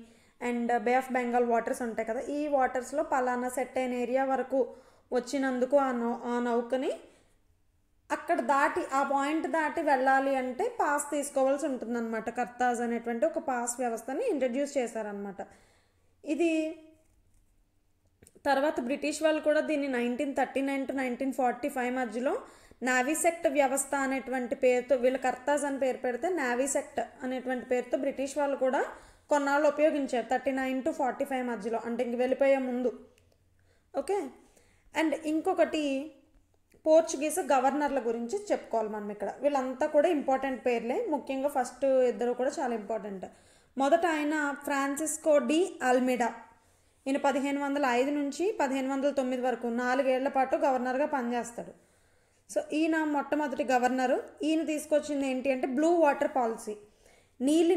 and bay of Bengal waters ఉంటాయి కదా, ఈ వాటర్స్లో పలానా సెట్ అయిన ఏరియా వరకు వచ్చినందుకు ఆ నౌకని అక్కడ దాటి ఆ పాయింట్ దాటి వెళ్ళాలి అంటే పాస్ తీసుకోవాల్సి ఉంటుందన్నమాట. కర్తాజ్ అనేటువంటి ఒక పాస్ వ్యవస్థని ఇంట్రడ్యూస్ చేశారనమాట. ఇది తర్వాత బ్రిటిష్ వాళ్ళు కూడా దీన్ని 1939 to 1945 మధ్యలో నావీసెక్ట్ వ్యవస్థ అనేటువంటి పేరుతో, వీళ్ళ కర్తాజ్ అని పేరు పెడితే నావీసెక్ట్ అనేటువంటి పేరుతో బ్రిటిష్ వాళ్ళు కూడా కొన్నాళ్ళు ఉపయోగించారు 39 to 45 మధ్యలో, అంటే ఇంక వెళ్ళిపోయే ముందు. ఓకే, అండ్ ఇంకొకటి పోర్చుగీస్ గవర్నర్ల గురించి చెప్పుకోవాలి మనం ఇక్కడ. వీళ్ళంతా కూడా ఇంపార్టెంట్ పేర్లే, ముఖ్యంగా ఫస్ట్ ఇద్దరు కూడా చాలా ఇంపార్టెంట్. మొదట ఆయన ఫ్రాన్సిస్కో డి అల్మిడా. ఈయన 1505 నుంచి 1509 వరకు 4 ఏళ్ల పాటు గవర్నర్గా పనిచేస్తాడు. సో ఈయన మొట్టమొదటి గవర్నరు. ఈయన తీసుకొచ్చింది ఏంటి అంటే బ్లూ వాటర్ పాలసీ,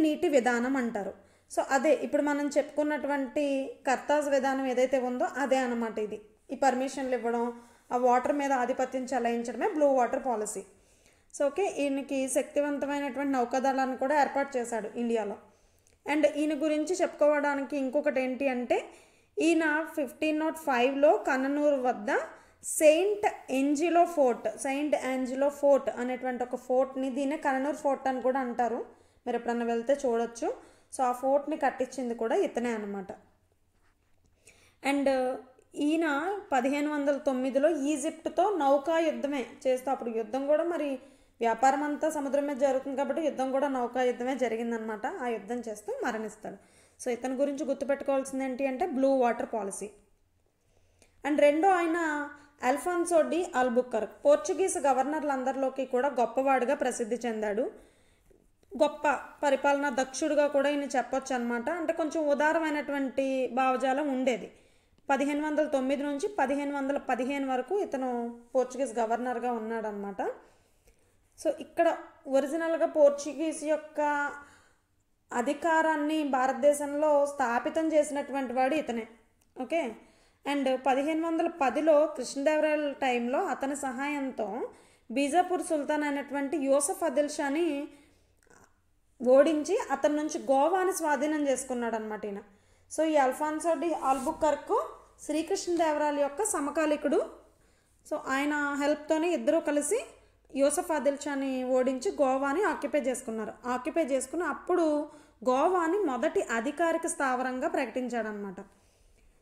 నీటి విధానం అంటారు. సో అదే ఇప్పుడు మనం చెప్పుకున్నటువంటి కర్తాజ్ విధానం ఏదైతే ఉందో అదే అన్నమాట ఇది. ఈ పర్మిషన్లు ఇవ్వడం, ఆ వాటర్ మీద ఆధిపత్యం చెలాయించడమే blue water policy. So okay, ఈయనకి శక్తివంతమైనటువంటి నౌకాదళాన్ని కూడా ఏర్పాటు చేశాడు ఇండియాలో. అండ్ ఈయన గురించి చెప్పుకోవడానికి ఇంకొకటి ఏంటి అంటే ఈయన 1505లో కన్ననూరు వద్ద సెయింట్ యాంజిలో ఫోర్ట్ అనేటువంటి ఒక ఫోర్ట్ని, దీన్నే కన్ననూరు ఫోర్ట్ అని కూడా అంటారు, మీరు ఎప్పుడన్నా వెళ్తే చూడొచ్చు. సో ఆ ఫోర్ట్ని కట్టించింది కూడా ఇతనే అనమాట. అండ్ ఈయన 1509లో ఈజిప్ట్తో నౌకా యుద్ధమే చేస్తూ, అప్పుడు యుద్ధం కూడా మరి వ్యాపారం అంతా సముద్రం మీద జరుగుతుంది కాబట్టి యుద్ధం కూడా నౌకా యుద్ధమే జరిగిందనమాట. ఆ యుద్ధం చేస్తూ మరణిస్తాడు. సో ఇతని గురించి గుర్తుపెట్టుకోవాల్సింది ఏంటి అంటే బ్లూ వాటర్ పాలసీ. అండ్ రెండో ఆయన అల్ఫాన్సో డి ఆల్బుకర్క్ పోర్చుగీస్ గవర్నర్లందరిలోకి కూడా గొప్పవాడుగా ప్రసిద్ధి చెందాడు. గొప్ప పరిపాలనా దక్షుడుగా కూడా ఈయన చెప్పొచ్చు అనమాట. అంటే కొంచెం ఉదారమైనటువంటి భావజాలం ఉండేది. 1509 నుంచి 1515 వరకు ఇతను పోర్చుగీస్ గవర్నర్గా ఉన్నాడనమాట. సో ఇక్కడ ఒరిజినల్గా పోర్చుగీస్ యొక్క అధికారాన్ని భారతదేశంలో స్థాపితం చేసినటువంటి వాడు ఇతనే. ఓకే. అండ్ 1510లో కృష్ణదేవరాయల టైంలో అతని సహాయంతో బీజాపూర్ సుల్తాన్ అయినటువంటి యూసఫ్ ఆదిల్ షాని ఓడించి అతని నుంచి గోవాని స్వాధీనం చేసుకున్నాడు అనమాట ఈయన. సో ఈ అల్ఫాన్సో డి ఆల్బుకర్క్ శ్రీకృష్ణదేవరాయల యొక్క సమకాలికుడు. సో ఆయన హెల్ప్తోనే ఇద్దరూ కలిసి యూసఫ్ ఆదిల్ షాని ఓడించి గోవాని ఆక్యుపై చేసుకుని అప్పుడు గోవాని మొదటి అధికారిక స్థావరంగా ప్రకటించాడనమాట.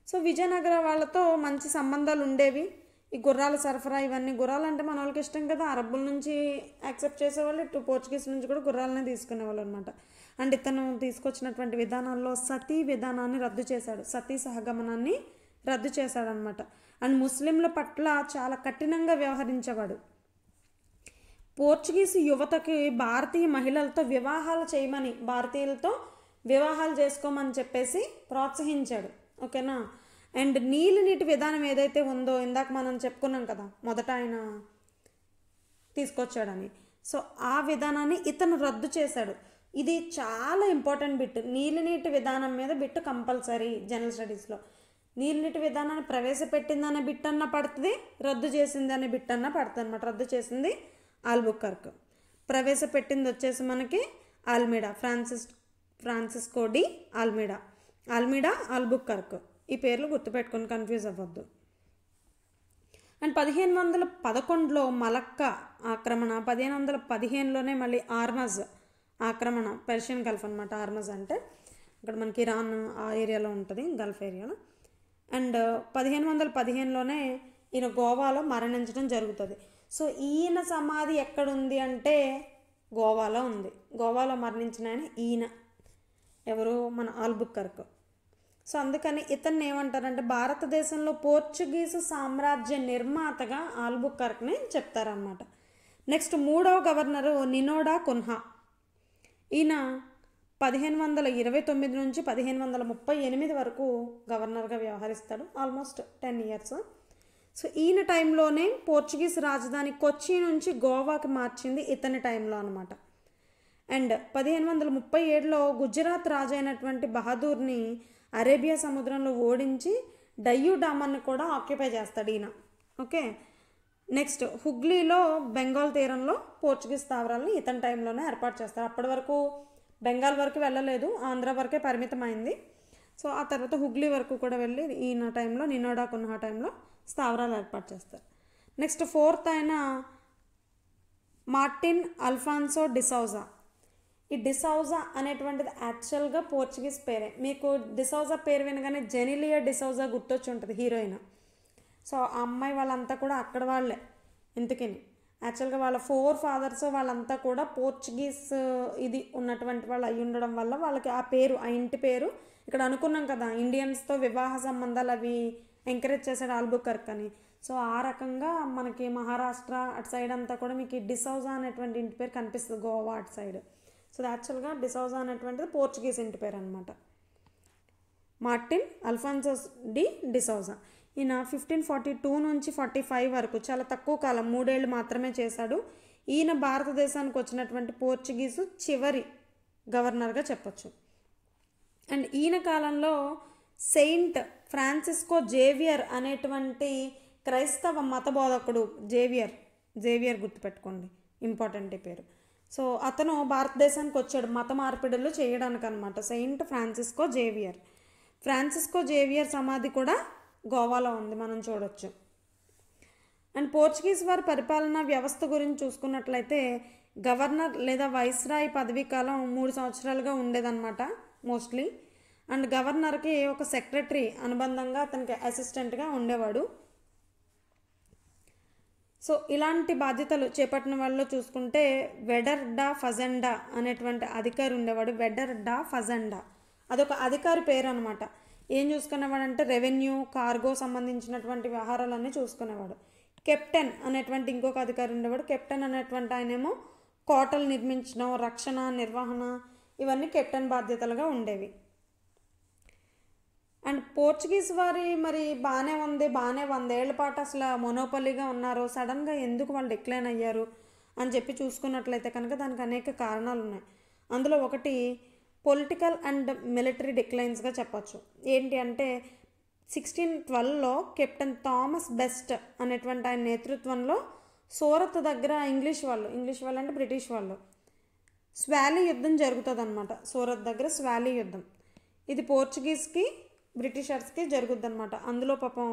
సో విజయనగర వాళ్ళతో మంచి సంబంధాలు ఉండేవి. ఈ గుర్రాల సరఫరా ఇవన్నీ, గుర్రాలు అంటే మన వాళ్ళకి ఇష్టం కదా, అరబ్బుల నుంచి యాక్సెప్ట్ చేసేవాళ్ళు, ఇటు పోర్చుగీస్ నుంచి కూడా గుర్రాలనే తీసుకునేవాళ్ళు అనమాట. అండ్ ఇతను తీసుకొచ్చినటువంటి విధానాల్లో సతీ విధానాన్ని రద్దు చేశాడు, సతీ సహగమనాన్ని రద్దు చేశాడనమాట. అండ్ ముస్లింల పట్ల చాలా కఠినంగా వ్యవహరించేవాడు. పోర్చుగీస్ యువతకి భారతీయ మహిళలతో వివాహాలు చేయమని, భారతీయులతో వివాహాలు చేసుకోమని చెప్పేసి ప్రోత్సహించాడు. ఓకేనా. అండ్ నీటి విధానం ఏదైతే ఉందో ఇందాక మనం చెప్పుకున్నాం కదా, మొదట ఆయన తీసుకొచ్చాడని. సో ఆ విధానాన్ని ఇతను రద్దు చేశాడు. ఇది చాలా ఇంపార్టెంట్ బిట్. నీటి విధానం మీద బిట్ కంపల్సరీ జనరల్ స్టడీస్లో. నీటి విధానాన్ని ప్రవేశపెట్టిందనే బిట్ అన్న పడుతుంది, రద్దు చేసింది అనే బిట్ అన్న పడుతుంది అనమాట. రద్దు చేసింది ఆల్బుకర్క్, ప్రవేశపెట్టింది వచ్చేసి మనకి Almeida, Francisco de Almeida Albuquerque. ఈ పేర్లు గుర్తుపెట్టుకొని కన్ఫ్యూజ్ అవ్వద్దు. అండ్ 1511లో మలక్కా ఆక్రమణ, 1515లోనే మళ్ళీ ఆర్మజ్ ఆక్రమణ, పెర్షియన్ గల్ఫ్ అనమాట. ఆర్మజ్ అంటే ఇక్కడ మనకి ఇరాన్ ఆ ఏరియాలో ఉంటుంది, గల్ఫ్ ఏరియాలో. అండ్ 1515లోనే ఈయన గోవాలో మరణించడం జరుగుతుంది. సో ఈయన సమాధి ఎక్కడుంది అంటే గోవాలో ఉంది. గోవాలో మరణించిన ఈయన ఎవరు, మన ఆల్బుకర్క్. సో అందుకని ఇతన్ని ఏమంటారంటే భారతదేశంలో పోర్చుగీసు సామ్రాజ్య నిర్మాతగా ఆల్బుకర్క్ని చెప్తారన్నమాట. నెక్స్ట్ మూడవ గవర్నరు నినోడా కున్హా. ఈయన 1529 నుంచి 1538 వరకు గవర్నర్గా వ్యవహరిస్తాడు, ఆల్మోస్ట్ 10 ఇయర్స్. సో ఈయన టైంలోనే పోర్చుగీస్ రాజధాని కొచ్చి నుంచి గోవాకి మార్చింది ఇతని టైంలో అనమాట. అండ్ 1537లో గుజరాత్ రాజు అయినటువంటి బహదూర్ని అరేబియా సముద్రంలో ఓడించి డయ్యూ డామర్ని కూడా ఆక్యుపై చేస్తాడు ఈయన. ఓకే. నెక్స్ట్ హుగ్లీలో బెంగాల్ తీరంలో పోర్చుగీస్ స్థావరాలను ఇతని టైంలోనే ఏర్పాటు చేస్తారు. అప్పటి వరకు బెంగాల్ వరకు వెళ్ళలేదు, ఆంధ్ర వరకే పరిమితమైంది. సో ఆ తర్వాత హుగ్లీ వరకు కూడా వెళ్ళి ఈయన టైంలో, నినోడా కున్హా టైంలో స్థావరాలు ఏర్పాటు చేస్తారు. నెక్స్ట్ ఫోర్త్ ఆయన మార్టిన్ అల్ఫాన్సో డిసౌజా. ఈ డిసౌజా అనేటువంటిది యాక్చువల్గా పోర్చుగీస్ పేరే. మీకు డిసౌజా పేరు వినగానే జెనిలియా డిసౌజా గుర్తొచ్చి ఉంటుంది, హీరోయిన్. సో ఆ అమ్మాయి వాళ్ళంతా కూడా అక్కడ వాళ్ళే. ఇంతకని యాక్చువల్గా వాళ్ళ 4 ఫాదర్స్ వాళ్ళంతా కూడా పోర్చుగీస్ ఇది ఉన్నటువంటి వాళ్ళు అయి ఉండడం వల్ల వాళ్ళకి ఆ పేరు, ఆ ఇంటి పేరు. ఇక్కడ అనుకున్నాం కదా ఇండియన్స్తో వివాహ సంబంధాలు అవి ఎంకరేజ్ చేశాడు ఆల్బుకర్క్ అని. సో ఆ రకంగా మనకి మహారాష్ట్ర అటు సైడ్ అంతా కూడా మీకు డిసౌజా అనేటువంటి ఇంటి పేరు కనిపిస్తుంది, గోవా అటు సైడ్. సో యాక్చువల్గా డిసౌజా అనేటువంటిది పోర్చుగీస్ ఇంటి పేరు అనమాట. Martin Alfonso de D'Souza. ఈయన 1542 నుంచి 45 వరకు, చాలా తక్కువ కాలం, 3 ఏళ్ళు మాత్రమే చేశాడు. ఈయన భారతదేశానికి వచ్చినటువంటి పోర్చుగీసు చివరి గవర్నర్గా చెప్పచ్చు. అండ్ ఈయన కాలంలో సెయింట్ ఫ్రాన్సిస్కో జేవియర్ అనేటువంటి క్రైస్తవ మత బోధకుడు, జేవియర్ గుర్తుపెట్టుకోండి, ఇంపార్టెంట్ పేరు. సో అతను భారతదేశానికి వచ్చాడు మత మార్పిడులు చేయడానికి అనమాట. సెయింట్ ఫ్రాన్సిస్కో జేవియర్ సమాధి కూడా గోవాలో ఉంది, మనం చూడొచ్చు. అండ్ పోర్చుగీస్ వారి పరిపాలనా వ్యవస్థ గురించి చూసుకున్నట్లయితే గవర్నర్ లేదా వైస్రాయ్ పదవీ కాలం 3 సంవత్సరాలుగా ఉండేదన్నమాట మోస్ట్లీ. అండ్ గవర్నర్కి ఒక సెక్రటరీ అనుబంధంగా అతనికి అసిస్టెంట్గా ఉండేవాడు. సో ఇలాంటి బాధ్యతలు చేపట్టిన వాళ్ళు చూసుకుంటే వెడర్ డా ఫజెండా అనేటువంటి అధికారి ఉండేవాడు. వెడర్ డా ఫజెండా అదొక అధికారి పేరు అనమాట. ఏం చూసుకునేవాడు అంటే రెవెన్యూ, కార్గో సంబంధించినటువంటి వ్యవహారాలన్నీ చూసుకునేవాడు. కెప్టెన్ అనేటువంటి ఇంకొక అధికారి ఉండేవాడు. కెప్టెన్ అనేటువంటి ఆయనేమో కోటలు నిర్మించడం, రక్షణ, నిర్వహణ ఇవన్నీ కెప్టెన్ బాధ్యతలుగా ఉండేవి. అండ్ పోర్చుగీస్ వారి మరి బాగానే 100 ఏళ్ల పాటు అసలు మొనోపలిగా ఉన్నారు. సడన్గా ఎందుకు వాళ్ళు డిక్లైన్ అయ్యారు అని చెప్పి చూసుకున్నట్లయితే కనుక దానికి అనేక కారణాలు ఉన్నాయి. అందులో ఒకటి పొలిటికల్ అండ్ మిలిటరీ డిక్లైన్స్గా చెప్పచ్చు. ఏంటి అంటే 1612లో కెప్టెన్ థామస్ బెస్ట్ అనేటువంటి ఆయన నేతృత్వంలో సూరత్ దగ్గర ఇంగ్లీష్ వాళ్ళు అంటే బ్రిటిష్ వాళ్ళు స్వాలీ యుద్ధం జరుగుతుంది అనమాట. సూరత్ దగ్గర స్వాలీ యుద్ధం, ఇది పోర్చుగీస్కి బ్రిటిషర్స్కి జరుగుద్ది అనమాట. అందులో పాపం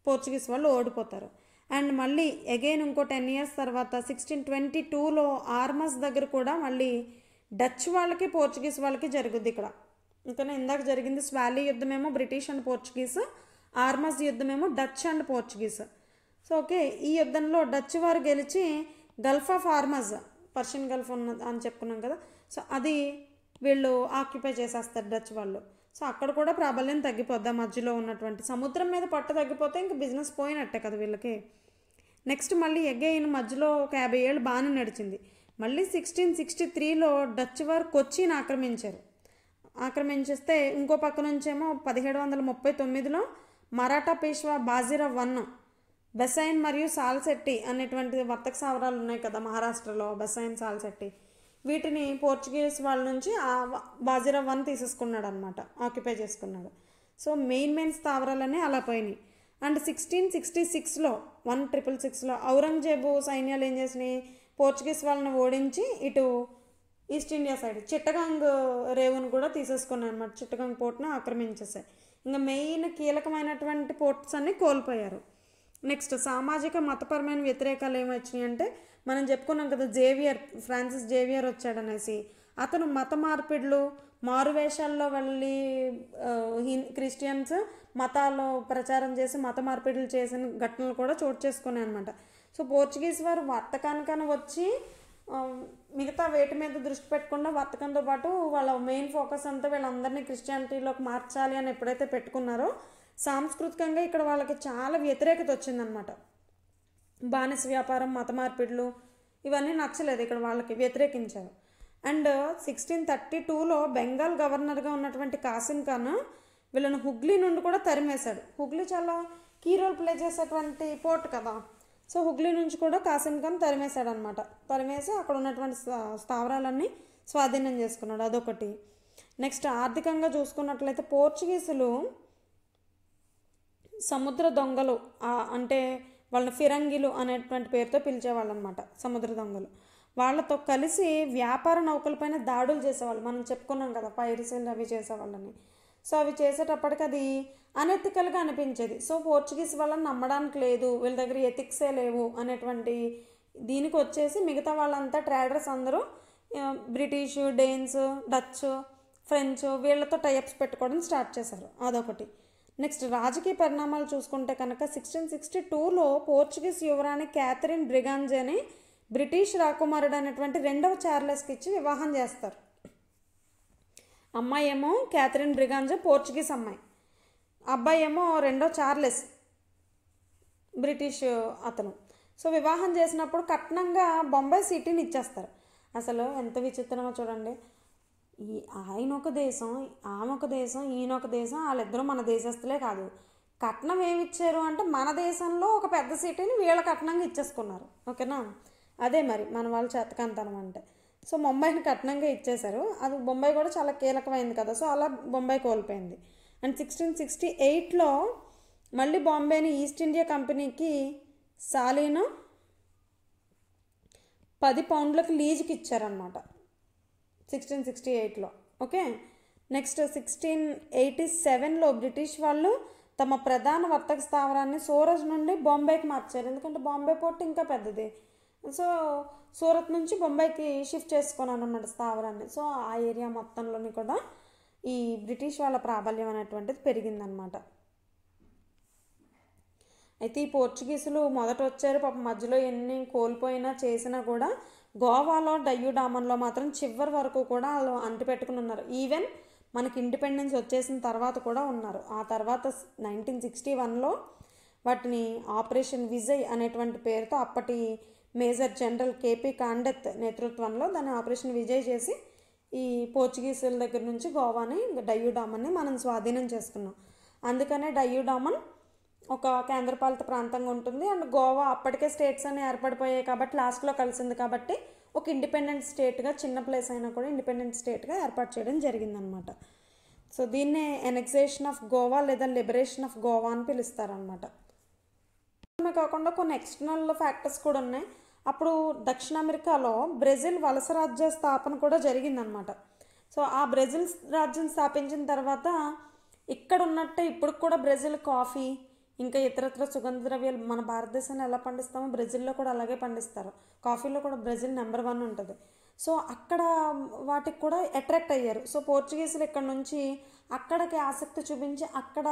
పోర్చుగీస్ వాళ్ళు ఓడిపోతారు. అండ్ మళ్ళీ అగైన్ ఇంకో 10 years తర్వాత 1622లో ఆర్మస్ దగ్గర కూడా మళ్ళీ డచ్ వాళ్ళకి పోర్చుగీస్ వాళ్ళకి జరుగుద్ది. ఇక్కడ ఇంకా ఇందాక జరిగింది స్వాలీ యుద్ధమేమో బ్రిటిష్ అండ్ పోర్చుగీస్, ఆర్మస్ యుద్ధమేమో Dutch and Portuguese. So okay, ఈ యుద్ధంలో డచ్ వారు గెలిచి Gulf of Ormus, Persian Gulf ఉన్న అని చెప్పుకున్నాం కదా, సో అది వీళ్ళు ఆక్యుపై చేసేస్తారు డచ్ వాళ్ళు. సో అక్కడ కూడా ప్రాబల్యం తగ్గిపోద్ది. మధ్యలో ఉన్నటువంటి సముద్రం మీద పట్టు తగ్గిపోతే ఇంకా బిజినెస్ పోయినట్టే కదా వీళ్ళకి. నెక్స్ట్ మళ్ళీ అగైన్ మధ్యలో ఒక 50 ఏళ్ళు బాగానే నడిచింది. మళ్ళీ 1663లో డచ్ వారు కొచ్చిని ఆక్రమించేస్తే ఇంకో పక్క నుంచేమో 1739లో మరాఠా పేష్వా బాజీరావ్ I బెసైన్ మరియు సాల్సెట్టి అనేటువంటి వర్తక స్థావరాలు ఉన్నాయి కదా మహారాష్ట్రలో, బెసైన్, సాల్సెట్టి, వీటిని పోర్చుగీస్ వాళ్ళ నుంచి బాజీరావ్ I తీసేసుకున్నాడు అనమాట, ఆక్యుపై చేసుకున్నాడు. సో మెయిన్ స్థావరాలన్నీ అలా పోయినాయి. అండ్ 1666లో 1666లో ఔరంగజేబు సైన్యాలు ఏం చేసినాయి, పోర్చుగీస్ వాళ్ళని ఓడించి ఇటు ఈస్ట్ ఇండియా సైడ్ చిట్టగాంగ్ రేవును కూడా తీసేసుకున్నాయి అనమాట. చిట్టగాంగ్ పోర్ట్ను ఆక్రమించేసాయి. ఇంకా మెయిన్ కీలకమైనటువంటి పోర్ట్స్ అన్నీ కోల్పోయారు. నెక్స్ట్ సామాజిక మతపరమైన వ్యతిరేకాలు ఏమొచ్చినాయి అంటే మనం చెప్పుకున్నాం కదా, ఫ్రాన్సిస్ జేవియర్ వచ్చాడనేసి. అతను మత మార్పిడులు, మారువేషాల్లో వెళ్ళి క్రిస్టియన్స్ మతాల్లో ప్రచారం చేసి మత మార్పిడులు చేసిన ఘటనలు కూడా చోటు చేసుకున్నాయి అనమాట. సో పోర్చుగీస్ వారు వర్తకానికని వచ్చి మిగతా వేటి మీద దృష్టి పెట్టకుండా వర్తకంతో పాటు వాళ్ళ మెయిన్ ఫోకస్ అంతా వీళ్ళందరినీ క్రిస్టియానిటీలోకి మార్చాలి అని ఎప్పుడైతే పెట్టుకున్నారో సాంస్కృతికంగా ఇక్కడ వాళ్ళకి చాలా వ్యతిరేకత వచ్చిందనమాట. బానిస వ్యాపారం, మత మార్పిడులు ఇవన్నీ నచ్చలేదు, ఇక్కడ వాళ్ళకి వ్యతిరేకించారు. అండ్ 1632లో బెంగాల్ గవర్నర్గా ఉన్నటువంటి కాసిం ఖాన్ వీళ్ళని హుగ్లీ నుండి కూడా తరిమేశాడు. హుగ్లీ చాలా కీ రోల్ ప్లే చేసేటువంటి పోర్ట్ కదా, సో హుగ్లీ నుంచి కూడా కాసిం ఖాన్ తరిమేశాడు అనమాట. తరిమేసి అక్కడ ఉన్నటువంటి స్థావరాలన్నీ స్వాధీనం చేసుకున్నాడు, అదొకటి. నెక్స్ట్ ఆర్థికంగా చూసుకున్నట్లయితే పోర్చుగీసులు సముద్ర దొంగలు అంటే వాళ్ళని ఫిరంగిలు అనేటువంటి పేరుతో పిలిచేవాళ్ళు అనమాట. సముద్ర దొంగలు వాళ్ళతో కలిసి వ్యాపార నౌకలపైన దాడులు చేసేవాళ్ళు. మనం చెప్పుకున్నాం కదా పైరసీలు అవి చేసేవాళ్ళని. సో అవి చేసేటప్పటికి అది అనెథికల్గా అనిపించేది. సో పోర్చుగీస్ వాళ్ళని నమ్మడానికి లేదు, వీళ్ళ దగ్గర ఎథిక్సే లేవు అనేటువంటి దీనికి వచ్చేసి మిగతా వాళ్ళంతా ట్రేడర్స్ అందరూ బ్రిటిష్, డేన్స్, డచ్, ఫ్రెంచ్ వీళ్ళతో టైఅప్స్ పెట్టుకోవడం స్టార్ట్ చేశారు, అదొకటి. నెక్స్ట్ రాజకీయ పరిణామాలు చూసుకుంటే కనుక 1662లో పోర్చుగీస్ యువరాణి క్యాథరిన్ బ్రిగాంజేని బ్రిటిష్ రాకుమారుడు అనేటువంటి 2వ చార్లెస్కి ఇచ్చి వివాహం చేస్తారు. అమ్మాయి ఏమో క్యాథరిన్ బ్రిగాంజే పోర్చుగీస్ అమ్మాయి, అబ్బాయి ఏమో 2వ చార్లెస్ బ్రిటిష్ అతను. సో వివాహం చేసినప్పుడు కట్నంగా బొంబాయి సిటీని ఇచ్చేస్తారు. అసలు ఎంత విచిత్రమో చూడండి, ఆయన ఒక దేశం, ఆమె ఒక దేశం, ఈయన ఒక దేశం, వాళ్ళిద్దరూ మన దేశస్తులే కాదు. కట్నం ఏమి ఇచ్చారు అంటే మన దేశంలో ఒక పెద్ద సిటీని వీళ్ళ కట్నంగా ఇచ్చేసుకున్నారు, ఓకేనా. అదే మరి మన వాళ్ళు చేతకంతనం అంటే. సో ముంబైని కట్నంగా ఇచ్చేశారు, అది బొంబాయి కూడా చాలా కీలకమైంది కదా, సో అలా బొంబాయి కోల్పోయింది. అండ్ 1668లో మళ్ళీ బాంబేని ఈస్ట్ ఇండియా కంపెనీకి సాలీను 10 పౌండ్లకు లీజుకి ఇచ్చారనమాట 1668లో, ఓకే. నెక్స్ట్ 1687లో బ్రిటిష్ వాళ్ళు తమ ప్రధాన వర్తక స్థావరాన్ని సూరజ్ నుండి బొంబాయికి మార్చారు, ఎందుకంటే బాంబే పోర్ట్ ఇంకా పెద్దది. సో సూరత్ నుంచి బొంబాయికి షిఫ్ట్ చేసుకున్నాను అన్నమాట స్థావరాన్ని. సో ఆ ఏరియా మొత్తంలోని కూడా ఈ బ్రిటిష్ వాళ్ళ ప్రాబల్యం అనేటువంటిది పెరిగిందనమాట. అయితే ఈ పోర్చుగీసులు మొదట వచ్చారు, పాపం మధ్యలో ఎన్ని కోల్పోయినా చేసినా కూడా గోవాలో డయ్యూ డామన్లో మాత్రం చివరి వరకు కూడా వాళ్ళు అంటిపెట్టుకుని ఉన్నారు. ఈవెన్ మనకి ఇండిపెండెన్స్ వచ్చేసిన తర్వాత కూడా ఉన్నారు. ఆ తర్వాత 1961లో వాటిని ఆపరేషన్ విజయ్ అనేటువంటి పేరుతో అప్పటి మేజర్ జనరల్ కేపీ కాండెత్ నేతృత్వంలో దాన్ని ఆపరేషన్ విజయ్ చేసి ఈ పోర్చుగీసుల దగ్గర నుంచి గోవాని డయ్యూ డామన్ని మనం స్వాధీనం చేసుకున్నాం. అందుకనే డయ్యూ డామన్ ఒక కేంద్రపాలిత ప్రాంతంగా ఉంటుంది. అండ్ గోవా అప్పటికే స్టేట్స్ అని ఏర్పడిపోయాయి కాబట్టి లాస్ట్లో కలిసింది కాబట్టి ఒక ఇండిపెండెంట్ స్టేట్గా, చిన్న ప్లేస్ అయినా కూడా ఇండిపెండెంట్ స్టేట్గా ఏర్పాటు చేయడం జరిగిందనమాట. సో దీన్నే ఎనెక్సేషన్ ఆఫ్ గోవా లేదా లిబరేషన్ ఆఫ్ గోవా అని పిలుస్తారనమాట. కాకుండా కొన్ని ఎక్స్టర్నల్ ఫ్యాక్టర్స్ కూడా ఉన్నాయి. అప్పుడు దక్షిణ అమెరికాలో బ్రెజిల్ వలస రాజ్య స్థాపన కూడా జరిగిందనమాట. సో ఆ బ్రెజిల్ రాజ్యం స్థాపించిన తర్వాత ఇక్కడ ఉన్నట్టే ఇప్పుడు కూడా బ్రెజిల్ కాఫీ ఇంకా ఇతరత్ర సుగంధ ద్రవ్యాలు మన భారతదేశంలో ఎలా పండిస్తామో బ్రెజిల్లో కూడా అలాగే పండిస్తారు. కాఫీలో కూడా బ్రెజిల్ నెంబర్ 1 ఉంటుంది. సో అక్కడ వాటికి కూడా అట్రాక్ట్ అయ్యారు. సో పోర్చుగీసులు ఇక్కడ నుంచి అక్కడికి ఆసక్తి చూపించి అక్కడ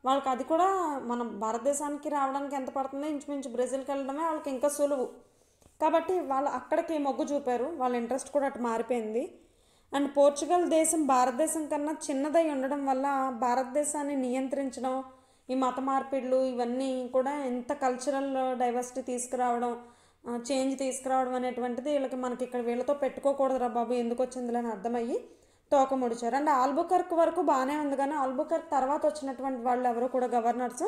వాళ్ళకి అది కూడా మనం భారతదేశానికి రావడానికి ఎంత పడుతుందో ఇంచుమించు బ్రెజిల్కి వెళ్ళడమే వాళ్ళకి ఇంకా సులువు కాబట్టి వాళ్ళు అక్కడికి మొగ్గు చూపారు. వాళ్ళ ఇంట్రెస్ట్ కూడా అటు మారిపోయింది. అండ్ పోర్చుగల్ దేశం భారతదేశం కన్నా చిన్నదై ఉండడం వల్ల భారతదేశాన్ని నియంత్రించడం, ఈ మత మార్పిడులు ఇవన్నీ కూడా ఎంత కల్చరల్ డైవర్సిటీ తీసుకురావడం, చేంజ్ తీసుకురావడం అనేటువంటిది వీళ్ళకి మనకి ఇక్కడ వీళ్ళతో పెట్టుకోకూడదురా బాబు ఎందుకు వచ్చిందిలే అని అర్థమయ్యి తోక ముడిచారు. అండ్ ఆల్బుకర్క్ వరకు బాగానే ఉంది కానీ ఆల్బుకర్క్ తర్వాత వచ్చినటువంటి వాళ్ళు ఎవరు కూడా గవర్నర్స్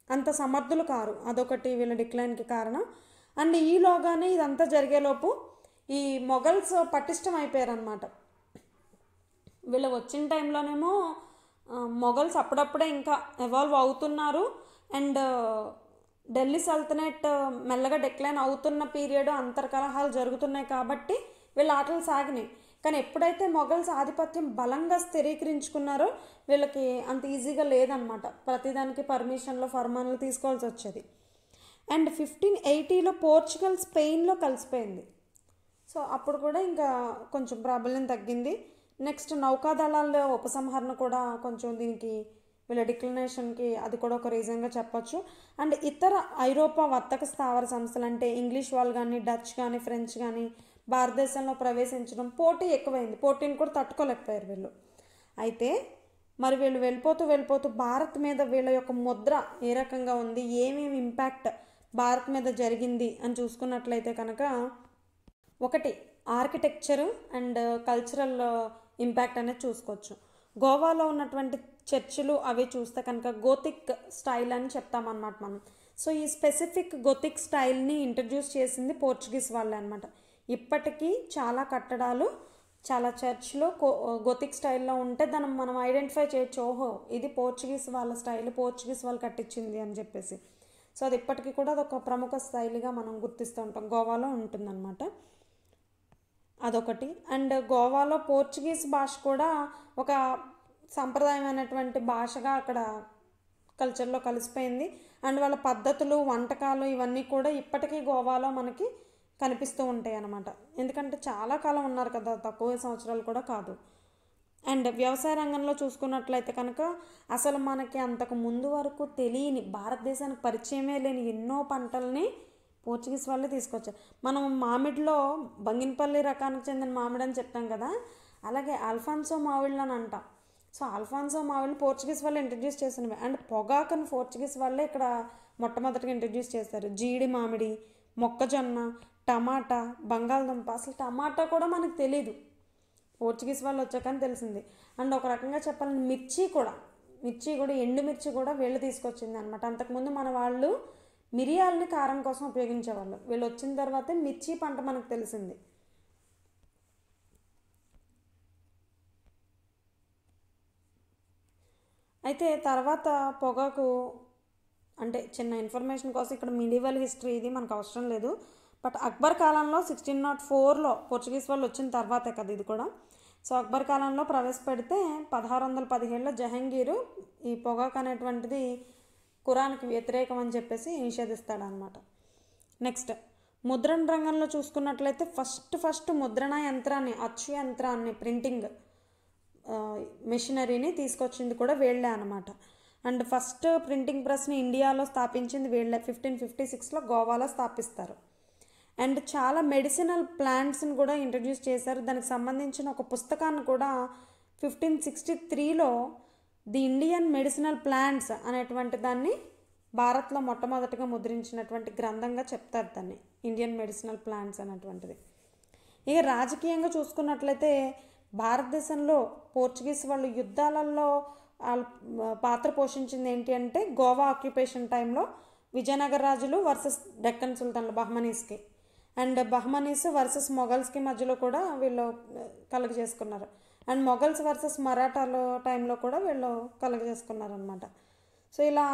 అంత సమర్థులు కారు. అదొకటి వీళ్ళ డిక్లైన్కి కారణం. అండ్ ఈలోగానే ఇదంతా జరిగేలోపు ఈ మొఘల్స్ పటిష్టం అయిపోయారు అనమాట. వీళ్ళు వచ్చిన టైంలోనేమో మొఘల్స్ అప్పుడప్పుడే ఇంకా ఎవాల్వ్ అవుతున్నారు. అండ్ ఢిల్లీ సల్తనెట్ మెల్లగా డిక్లైన్ అవుతున్న పీరియడ్, అంతర్కలహాలు జరుగుతున్నాయి కాబట్టి వీళ్ళ ఆటలు సాగినాయి. కానీ ఎప్పుడైతే మొఘల్స్ ఆధిపత్యం బలంగా స్థిరీకరించుకున్నారో వీళ్ళకి అంత ఈజీగా లేదనమాట. ప్రతిదానికి పర్మిషన్లో ఫర్మాన్లు తీసుకోవాల్సి వచ్చేది. అండ్ 1580లో పోర్చుగల్ స్పెయిన్లో కలిసిపోయింది. సో అప్పుడు కూడా ఇంకా కొంచెం ప్రాబల్యం తగ్గింది. నెక్స్ట్ నౌకాదళాల ఉపసంహరణ కూడా కొంచెం దీనికి వీళ్ళ డిక్లనేషన్కి అది కూడా ఒక రీజన్గా చెప్పచ్చు. అండ్ ఇతర ఐరోపా వర్తక స్థావర సంస్థలు అంటే ఇంగ్లీష్ వాళ్ళు కానీ, డచ్ కానీ, ఫ్రెంచ్ కానీ భారతదేశంలో ప్రవేశించడం పోటీ ఎక్కువైంది. పోటీని కూడా తట్టుకోలేకపోయారు వీళ్ళు. అయితే మరి వీళ్ళు వెళ్ళిపోతూ భారత్ మీద వీళ్ళ యొక్క ముద్ర ఏ రకంగా ఉంది, ఏమేమి ఇంపాక్ట్ భారత్ మీద జరిగింది అని చూసుకున్నట్లయితే కనుక ఒకటి ఆర్కిటెక్చరు అండ్ కల్చరల్ ఇంపాక్ట్ అనేది చూసుకోవచ్చు. గోవాలో ఉన్నటువంటి చర్చిలు అవి చూస్తే కనుక గోతిక్ స్టైల్ అని చెప్తామన్నమాట మనం. సో ఈ స్పెసిఫిక్ గోతిక్ స్టైల్ని ఇంట్రడ్యూస్ చేసింది పోర్చుగీస్ వాళ్ళే అనమాట. ఇప్పటికీ చాలా కట్టడాలు, చాలా చర్చ్లు గోతిక్ స్టైల్లో ఉంటే దాన్ని మనం ఐడెంటిఫై చేయొచ్చు, ఓహో ఇది పోర్చుగీస్ వాళ్ళ స్టైల్, పోర్చుగీస్ వాళ్ళు కట్టించింది అని చెప్పేసి. సో అది ఇప్పటికీ కూడా అదొక ప్రముఖ స్టైల్గా మనం గుర్తిస్తూ ఉంటాం. గోవాలో ఉంటుందన్నమాట. అదొకటి. అండ్ గోవాలో పోర్చుగీస్ భాష కూడా ఒక సంప్రదాయమైనటువంటి భాషగా అక్కడ కల్చర్లో కలిసిపోయింది. అండ్ వాళ్ళ పద్ధతులు, వంటకాలు ఇవన్నీ కూడా ఇప్పటికీ గోవాలో మనకి కనిపిస్తూ ఉంటాయి అన్నమాట. ఎందుకంటే చాలా కాలం ఉన్నారు కదా, తక్కువ సంవత్సరాలు కూడా కాదు. అండ్ వ్యవసాయ రంగంలో చూసుకున్నట్లయితే కనుక అసలు మనకి అంతకు ముందు వరకు తెలియని, భారతదేశానికి పరిచయమే లేని ఎన్నో పంటల్ని పోర్చుగీస్ వాళ్ళే తీసుకొచ్చారు. మనం మామిడిలో బంగినపల్లి రకానికి చెందిన మామిడి అని చెప్తాం కదా, అలాగే ఆల్ఫాన్సో మామిళ్ళు అని అంటాం. సో ఆల్ఫాన్సో మామిళ్ళు పోర్చుగీస్ వాళ్ళు ఇంట్రడ్యూస్ చేసినవి. అండ్ పొగాకును పోర్చుగీస్ వాళ్ళే ఇక్కడ మొట్టమొదటిగా ఇంట్రడ్యూస్ చేశారు. జీడి మామిడి, మొక్కజొన్న, టమాటా, బంగాళదుంప. అసలు టమాటా కూడా మనకు తెలీదు, పోర్చుగీస్ వాళ్ళు వచ్చాకని తెలిసింది. అండ్ ఒక రకంగా చెప్పాలంటే మిర్చి కూడా ఎండుమిర్చి కూడా వీళ్ళు తీసుకొచ్చింది అనమాట. అంతకుముందు మన వాళ్ళు మిరియాలని కారం కోసం ఉపయోగించేవాళ్ళు. వీళ్ళు వచ్చిన తర్వాతే మిర్చి పంట మనకు తెలిసింది. అయితే తర్వాత పొగాకు అంటే చిన్న ఇన్ఫర్మేషన్ కోసం ఇక్కడ మిడివల్ హిస్టరీ ఇది మనకు అవసరం లేదు. బట్ అక్బర్ కాలంలో 1604లో పోర్చుగీస్ వాళ్ళు వచ్చిన తర్వాతే కదా ఇది కూడా. సో అక్బర్ కాలంలో ప్రవేశపెడితే 1617లో జహంగీరు ఈ పొగాకు అనేటువంటిది ఖురాన్కి వ్యతిరేకం అని చెప్పేసి నిషేధిస్తాడనమాట. నెక్స్ట్ ముద్రణ రంగంలో చూసుకున్నట్లయితే ఫస్ట్ ముద్రణ యంత్రాన్ని, అచ్చు యంత్రాన్ని, ప్రింటింగ్ మెషినరీని తీసుకొచ్చింది కూడా వీళ్ళే అనమాట. అండ్ ఫస్ట్ ప్రింటింగ్ ప్రెస్ని ఇండియాలో స్థాపించింది వీళ్ళే. 1556లో గోవాలో స్థాపిస్తారు. అండ్ చాలా మెడిసినల్ ప్లాంట్స్ని కూడా ఇంట్రడ్యూస్ చేశారు. దానికి సంబంధించిన ఒక పుస్తకాన్ని కూడా 1563లో ది ఇండియన్ మెడిసినల్ ప్లాంట్స్ అనేటువంటి దాన్ని భారత్లో మొట్టమొదటిగా ముద్రించినటువంటి గ్రంథంగా చెప్తారు దాన్ని, ఇండియన్ మెడిసినల్ ప్లాంట్స్ అనేటువంటిది. ఇక రాజకీయంగా చూసుకున్నట్లయితే భారతదేశంలో పోర్చుగీస్ వాళ్ళు యుద్ధాలలో పాత్ర పోషించింది ఏంటి అంటే గోవా ఆక్యుపేషన్ టైంలో విజయనగర రాజులు వర్సెస్ డెక్కన్ సుల్తాన్లు బహ్మనీస్కి, అండ్ బహ్మనీస్ వర్సెస్ మొఘల్స్కి మధ్యలో కూడా వీళ్ళు కలుగ చేసుకున్నారు. అండ్ మొఘల్స్ వర్సెస్ మరాఠాలో టైంలో కూడా వీళ్ళు కలుగ చేసుకున్నారు అనమాట. సో ఇలా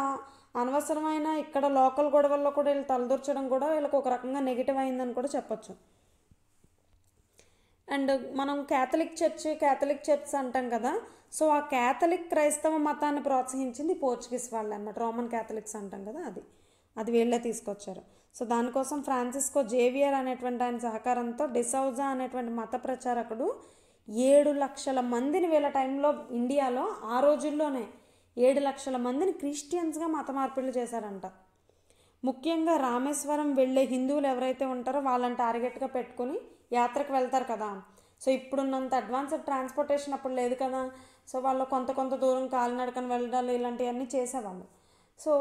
అనవసరమైన ఇక్కడ లోకల్ గొడవల్లో కూడా వీళ్ళు తలదూర్చడం కూడా వీళ్ళకి ఒక రకంగా నెగిటివ్ అయిందని కూడా చెప్పొచ్చు. అండ్ మనం క్యాథలిక్ చర్చ్ అంటాం కదా, సో ఆ క్యాథలిక్ క్రైస్తవ మతాన్ని ప్రోత్సహించింది పోర్చుగీస్ వాళ్ళే అనమాట. రోమన్ క్యాథలిక్స్ అంటాం కదా, అది వీళ్ళే తీసుకొచ్చారు. సో దానికోసం ఫ్రాన్సిస్కో జేవియర్ అనేటువంటి ఆయన సహకారంతో డిసౌజా అనేటువంటి మత ప్రచారకుడు 7 లక్షల మందిని వీళ్ళ టైంలో ఇండియాలో ఆ రోజుల్లోనే 7 లక్షల మందిని క్రిస్టియన్స్గా మత మార్పిడులు చేశారంట. ముఖ్యంగా రామేశ్వరం వెళ్ళే హిందువులు ఎవరైతే ఉంటారో వాళ్ళని టార్గెట్గా పెట్టుకుని యాత్రకు వెళ్తారు కదా. సో ఇప్పుడున్నంత అడ్వాన్స్డ్ ట్రాన్స్పోర్టేషన్ అప్పుడు లేదు కదా. సో వాళ్ళు కొంత దూరం కాలినడకని వెళ్ళడాలు ఇలాంటివన్నీ చేసేవాళ్ళు. సో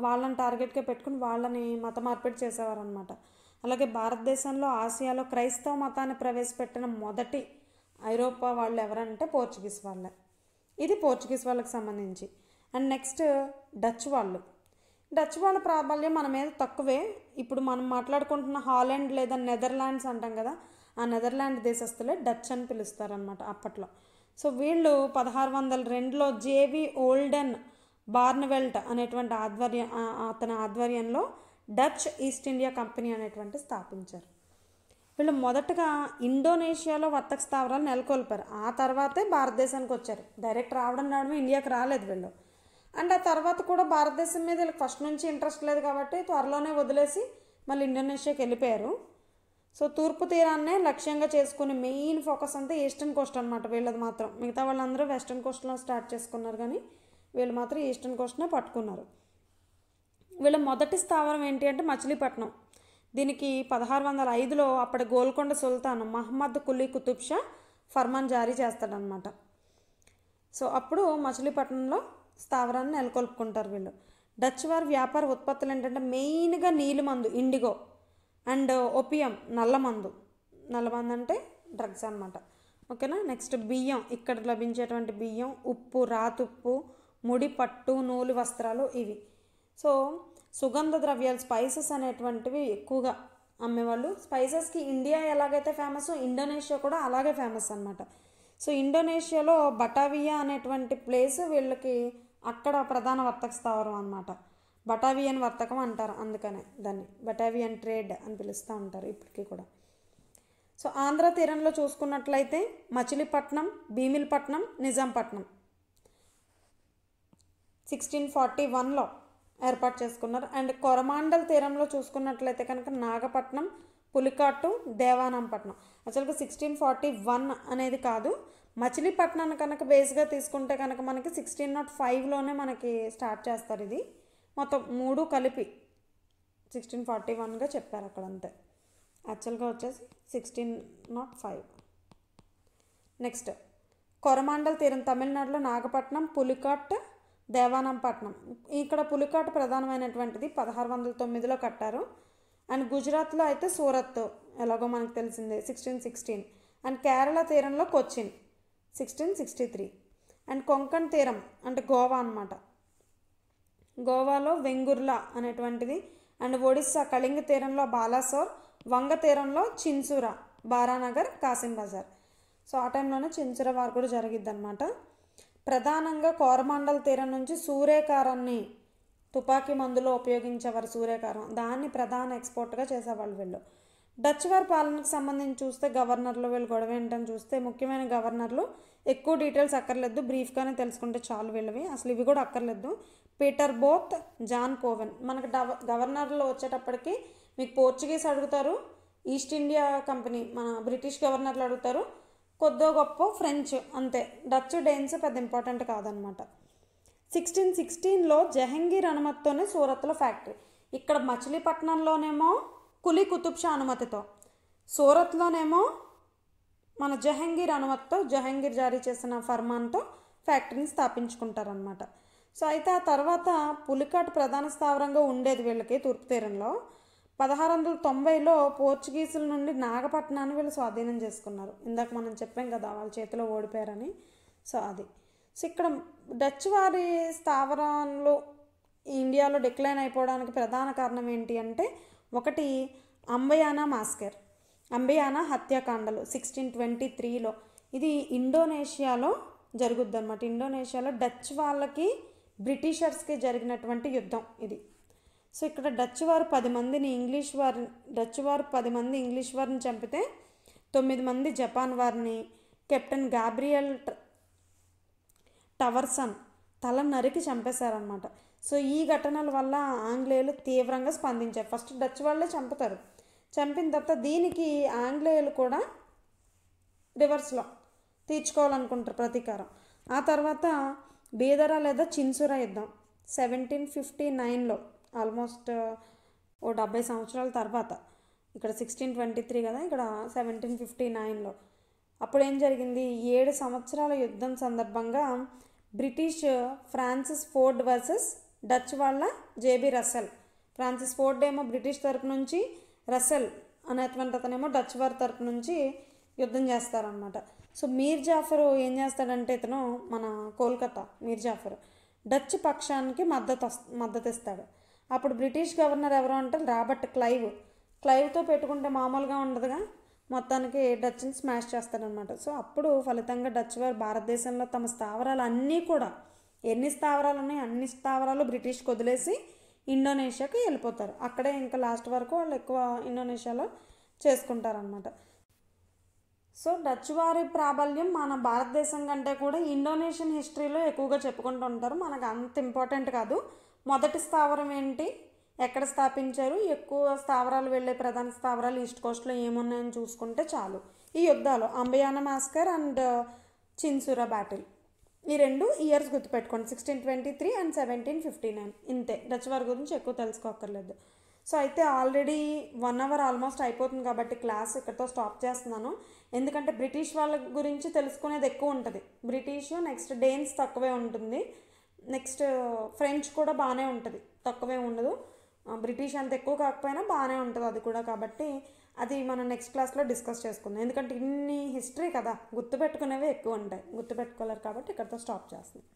వాళ్ళని టార్గెట్గా పెట్టుకుని వాళ్ళని మత మార్పిడి చేసేవారు అనమాట. అలాగే భారతదేశంలో ఆసియాలో క్రైస్తవ మతాన్ని ప్రవేశపెట్టిన మొదటి ఐరోపా వాళ్ళు ఎవరంటే పోర్చుగీస్ వాళ్ళే. ఇది పోర్చుగీస్ వాళ్ళకి సంబంధించి. అండ్ నెక్స్ట్ డచ్ వాళ్ళ ప్రాబల్యం మన మీద తక్కువే. ఇప్పుడు మనం మాట్లాడుకుంటున్న హాలాండ్ లేదా నెదర్లాండ్స్ అంటాం కదా, ఆ నెదర్లాండ్ దేశస్తులే డచ్ అని పిలుస్తారనమాట అప్పట్లో. సో వీళ్ళు 1602లో జేవి ఓల్డెన్ బార్న్వెల్ట్ అనేటువంటి అతని ఆధ్వర్యంలో డచ్ ఈస్ట్ ఇండియా కంపెనీ అనేటువంటి స్థాపించారు. వీళ్ళు మొదటగా ఇండోనేషియాలో వర్తక స్థావరాలు నెలకొల్పారు. ఆ తర్వాతే భారతదేశానికి వచ్చారు. డైరెక్ట్ రావడమే ఇండియాకి రాలేదు వీళ్ళు. అండ్ ఆ తర్వాత కూడా భారతదేశం మీద వీళ్ళకి ఫస్ట్ నుంచి ఇంట్రెస్ట్ లేదు కాబట్టి త్వరలోనే వదిలేసి మళ్ళీ ఇండోనేషియాకి వెళ్ళిపోయారు. సో తూర్పు తీరాన్నే లక్ష్యంగా చేసుకుని మెయిన్ ఫోకస్ అంతా ఈస్టర్న్ కోస్ట్ అనమాట వీళ్ళది మాత్రం. మిగతా వాళ్ళందరూ వెస్టర్న్ కోస్ట్లో స్టార్ట్ చేసుకున్నారు, కానీ వీళ్ళు మాత్రం ఈస్టర్న్ కోస్ట్నే పట్టుకున్నారు. వీళ్ళ మొదటి స్థావరం ఏంటి అంటే మచిలీపట్నం. దీనికి 1605లో అప్పటి గోల్కొండ సుల్తాన్ మహమ్మద్ కులీ కుతుబ్ షా ఫర్మాన్ జారీ చేస్తాడనమాట. సో అప్పుడు మచిలీపట్నంలో స్థావరాన్ని నెలకొల్పుకుంటారు వీళ్ళు. డచ్ వారి వ్యాపార ఉత్పత్తులు ఏంటంటే మెయిన్గా నీలిమందు, ఇండిగో, అండ్ ఓపియం, నల్లమందు అంటే డ్రగ్స్ అనమాట. ఓకేనా. నెక్స్ట్ బియ్యం, ఇక్కడ లభించేటువంటి బియ్యం, ఉప్పు, రాతుప్పు, ముడి, పట్టు, నూలు వస్త్రాలు ఇవి. సో సుగంధ ద్రవ్యాలు, స్పైసెస్ అనేటువంటివి ఎక్కువగా అమ్మేవాళ్ళు. స్పైసెస్కి ఇండియా ఎలాగైతే ఫేమస్, ఇండోనేషియా కూడా అలాగే ఫేమస్ అనమాట. సో ఇండోనేషియాలో బటావియా అనేటువంటి ప్లేస్ వీళ్ళకి అక్కడ ప్రధాన వర్తక స్థావరం అనమాట. బటావియన్ వర్తకం అంటారు, అందుకనే దాన్ని బటావియన్ ట్రేడ్ అని పిలుస్తూ ఉంటారు ఇప్పటికీ కూడా. సో ఆంధ్ర తీరంలో చూసుకున్నట్లయితే మచిలీపట్నం, భీమిలిపట్నం, నిజాంపట్నం 1641లో ఏర్పాటు చేసుకున్నారు. అండ్ కొరమాండల్ తీరంలో చూసుకున్నట్లయితే కనుక నాగపట్నం, పులికాటు, దేవానంపట్నం. అసలుగా 1641 అనేది కాదు, మచిలీపట్నాన్ని కనుక బేస్గా తీసుకుంటే కనుక మనకి 1605లోనే మనకి స్టార్ట్ చేస్తారు. ఇది మొత్తం 3 కలిపి 1641గా చెప్పారు అక్కడ, అంతే. యాక్చువల్గా వచ్చేసి 1605. నెక్స్ట్ కొరమాండల్ తీరం తమిళనాడులో నాగపట్నం, పులికాట్, దేవానంపట్నం. ఇక్కడ పులికాట్ ప్రధానమైనటువంటిది 1609లో కట్టారు. అండ్ గుజరాత్లో అయితే సూరత్ ఎలాగో మనకు తెలిసిందే 1616. అండ్ కేరళ తీరంలో కొచ్చిన్ 1663. అండ్ కొంకణ్ తీరం అంటే గోవా అనమాట, గోవాలో వెంగుర్లా అనేటువంటిది. అండ్ ఒడిస్సా కళింగ తీరంలో బాలాసోర్, వంగ తీరంలో చిన్సూరా, బారానగర్, కాసిం బజార్. సో ఆ టైంలోనే చిన్సూరా వారు కూడా జరిగిద్ది అనమాట. ప్రధానంగా కోరమాండల్ తీరం నుంచి సూర్యకారాన్ని తుపాకీ మందులో ఉపయోగించేవారు. సూర్యకారం దాన్ని ప్రధాన ఎక్స్పోర్ట్గా చేసేవాళ్ళు వీళ్ళు. డచ్ వారి పాలనకు సంబంధించి చూస్తే గవర్నర్లు వీళ్ళు గొడవ ఏంటని చూస్తే ముఖ్యమైన గవర్నర్లు, ఎక్కువ డీటెయిల్స్ అక్కర్లేదు, బ్రీఫ్గానే తెలుసుకుంటే చాలు వీళ్ళవి, అసలు ఇవి కూడా అక్కర్లేదు. Peter Both, John Coen. మనకు గవర్నర్లు వచ్చేటప్పటికి మీకు పోర్చుగీస్ అడుగుతారు, ఈస్ట్ ఇండియా కంపెనీ మన బ్రిటిష్ గవర్నర్లు అడుగుతారు, కొద్దో గొప్ప ఫ్రెంచ్, అంతే. డచ్, డేన్స్ పెద్ద ఇంపార్టెంట్ కాదనమాట. 1616లో జహంగీర్ అనుమతితోనే సూరత్లో ఫ్యాక్టరీ. ఇక్కడ మచిలీపట్నంలోనేమో కులీ కుతుబ్ షా అనుమతితో, సూరత్లోనేమో మన జహంగీర్ అనుమతితో జహంగీర్ జారీ చేసిన ఫర్మాన్తో ఫ్యాక్టరీని స్థాపించుకుంటారనమాట. సో అయితే ఆ తర్వాత పులికాట్ ప్రధాన స్థావరంగా ఉండేది వీళ్ళకి తూర్పు తీరంలో. 1690లో పోర్చుగీసుల నుండి నాగపట్నాన్ని వీళ్ళు స్వాధీనం చేసుకున్నారు. ఇందాక మనం చెప్పాం కదా వాళ్ళ చేతిలో ఓడిపోయారని. సో అది. సో ఇక్కడ డచ్ వారి స్థావరాలు ఇండియాలో డిక్లైన్ అయిపోవడానికి ప్రధాన కారణం ఏంటి అంటే, ఒకటి అంబయానా మాస్కర్, అంబయానా హత్యాకాండలు 1623లో. ఇది ఇండోనేషియాలో జరుగుద్ది అనమాట. ఇండోనేషియాలో డచ్ వాళ్ళకి బ్రిటిషర్స్కి జరిగినటువంటి యుద్ధం ఇది. సో ఇక్కడ డచ్ వారు 10 మందిని ఇంగ్లీష్ వారిని చంపితే 9 మంది జపాన్ వారిని, కెప్టెన్ గాబ్రియల్ టవర్సన్ తల నరికి చంపేశారనమాట. సో ఈ ఘటనల వల్ల ఆంగ్లేయులు తీవ్రంగా స్పందించారు. ఫస్ట్ డచ్ వాళ్ళే చంపుతారు. చంపిన తర్వాత దీనికి ఆంగ్లేయులు కూడా రివర్స్లో తీర్చుకోవాలనుకుంటారు ప్రతీకారం. ఆ తర్వాత బీదరా లేదా చిన్సురా యుద్ధం 1759లో, ఆల్మోస్ట్ ఓ 70 సంవత్సరాల తర్వాత. ఇక్కడ 1623 కదా, ఇక్కడ 1759లో. అప్పుడు ఏం జరిగింది, 7 సంవత్సరాల యుద్ధం సందర్భంగా British Francis Ford versus Dutch వాళ్ళ జేబీ రసెల్. ఫ్రాన్సిస్ ఫోర్డ్ ఏమో బ్రిటిష్ తరపు నుంచి, రసెల్ అనేటువంటి అతనేమో డచ్ వారి తరపు నుంచి యుద్ధం చేస్తారనమాట. సో మీర్ జాఫర్ ఏం చేస్తాడంటే, ఇతను మన కోల్కతా మీర్ జాఫర్ డచ్ పక్షానికి మద్దతు ఇస్తాడు. అప్పుడు బ్రిటిష్ గవర్నర్ ఎవరు అంటే రాబర్ట్ క్లైవ్తో పెట్టుకుంటే మామూలుగా ఉండదుగా, మొత్తానికి డచ్ని స్మాష్ చేస్తాడనమాట. సో అప్పుడు ఫలితంగా డచ్ వారు భారతదేశంలో తమ స్థావరాలు అన్నీ కూడా, ఎన్ని స్థావరాలు ఉన్నాయో అన్ని స్థావరాలు బ్రిటిష్కి వదిలేసి ఇండోనేషియాకి వెళ్ళిపోతారు. అక్కడే ఇంకా లాస్ట్ వరకు వాళ్ళు ఎక్కువ ఇండోనేషియాలో చేసుకుంటారనమాట. సో డచ్ వారి ప్రాబల్యం మన భారతదేశం కంటే కూడా ఇండోనేషియన్ హిస్టరీలో ఎక్కువగా చెప్పుకుంటూ ఉంటారు. మనకు అంత ఇంపార్టెంట్ కాదు. మొదటి స్థావరం ఏంటి, ఎక్కడ స్థాపించారు, ఎక్కువ స్థావరాలు వెళ్ళే ప్రధాన స్థావరాలు ఈస్ట్ కోస్ట్లో ఏమున్నాయని చూసుకుంటే చాలు. ఈ యుద్ధాలు అంబయానా మాస్కర్ అండ్ చిన్సురా బ్యాటిల్, ఈ 2 ఇయర్స్ గుర్తుపెట్టుకోండి, 1623 అండ్ 1759. ఇంతే, డచ్ వారి గురించి ఎక్కువ తెలుసుకోక్కర్లేదు. సో అయితే ఆల్రెడీ 1 అవర్ ఆల్మోస్ట్ అయిపోతుంది కాబట్టి క్లాస్ ఇక్కడితో స్టాప్ చేస్తున్నాను. ఎందుకంటే బ్రిటిష్ వాళ్ళ గురించి తెలుసుకునేది ఎక్కువ ఉంటుంది. బ్రిటిష్, నెక్స్ట్ డేన్స్ తక్కువే ఉంటుంది, నెక్స్ట్ ఫ్రెంచ్ కూడా బాగానే ఉంటుంది, తక్కువే ఉండదు. బ్రిటిష్ అంత ఎక్కువ కాకపోయినా బాగానే ఉంటుంది అది కూడా. కాబట్టి అది మనం నెక్స్ట్ క్లాస్లో డిస్కస్ చేసుకుందాం. ఎందుకంటే ఇన్ని హిస్టరీ కదా, గుర్తుపెట్టుకునేవే ఎక్కువ ఉంటాయి, గుర్తుపెట్టుకోలేరు. కాబట్టి ఇక్కడితో స్టాప్ చేస్తున్నాం.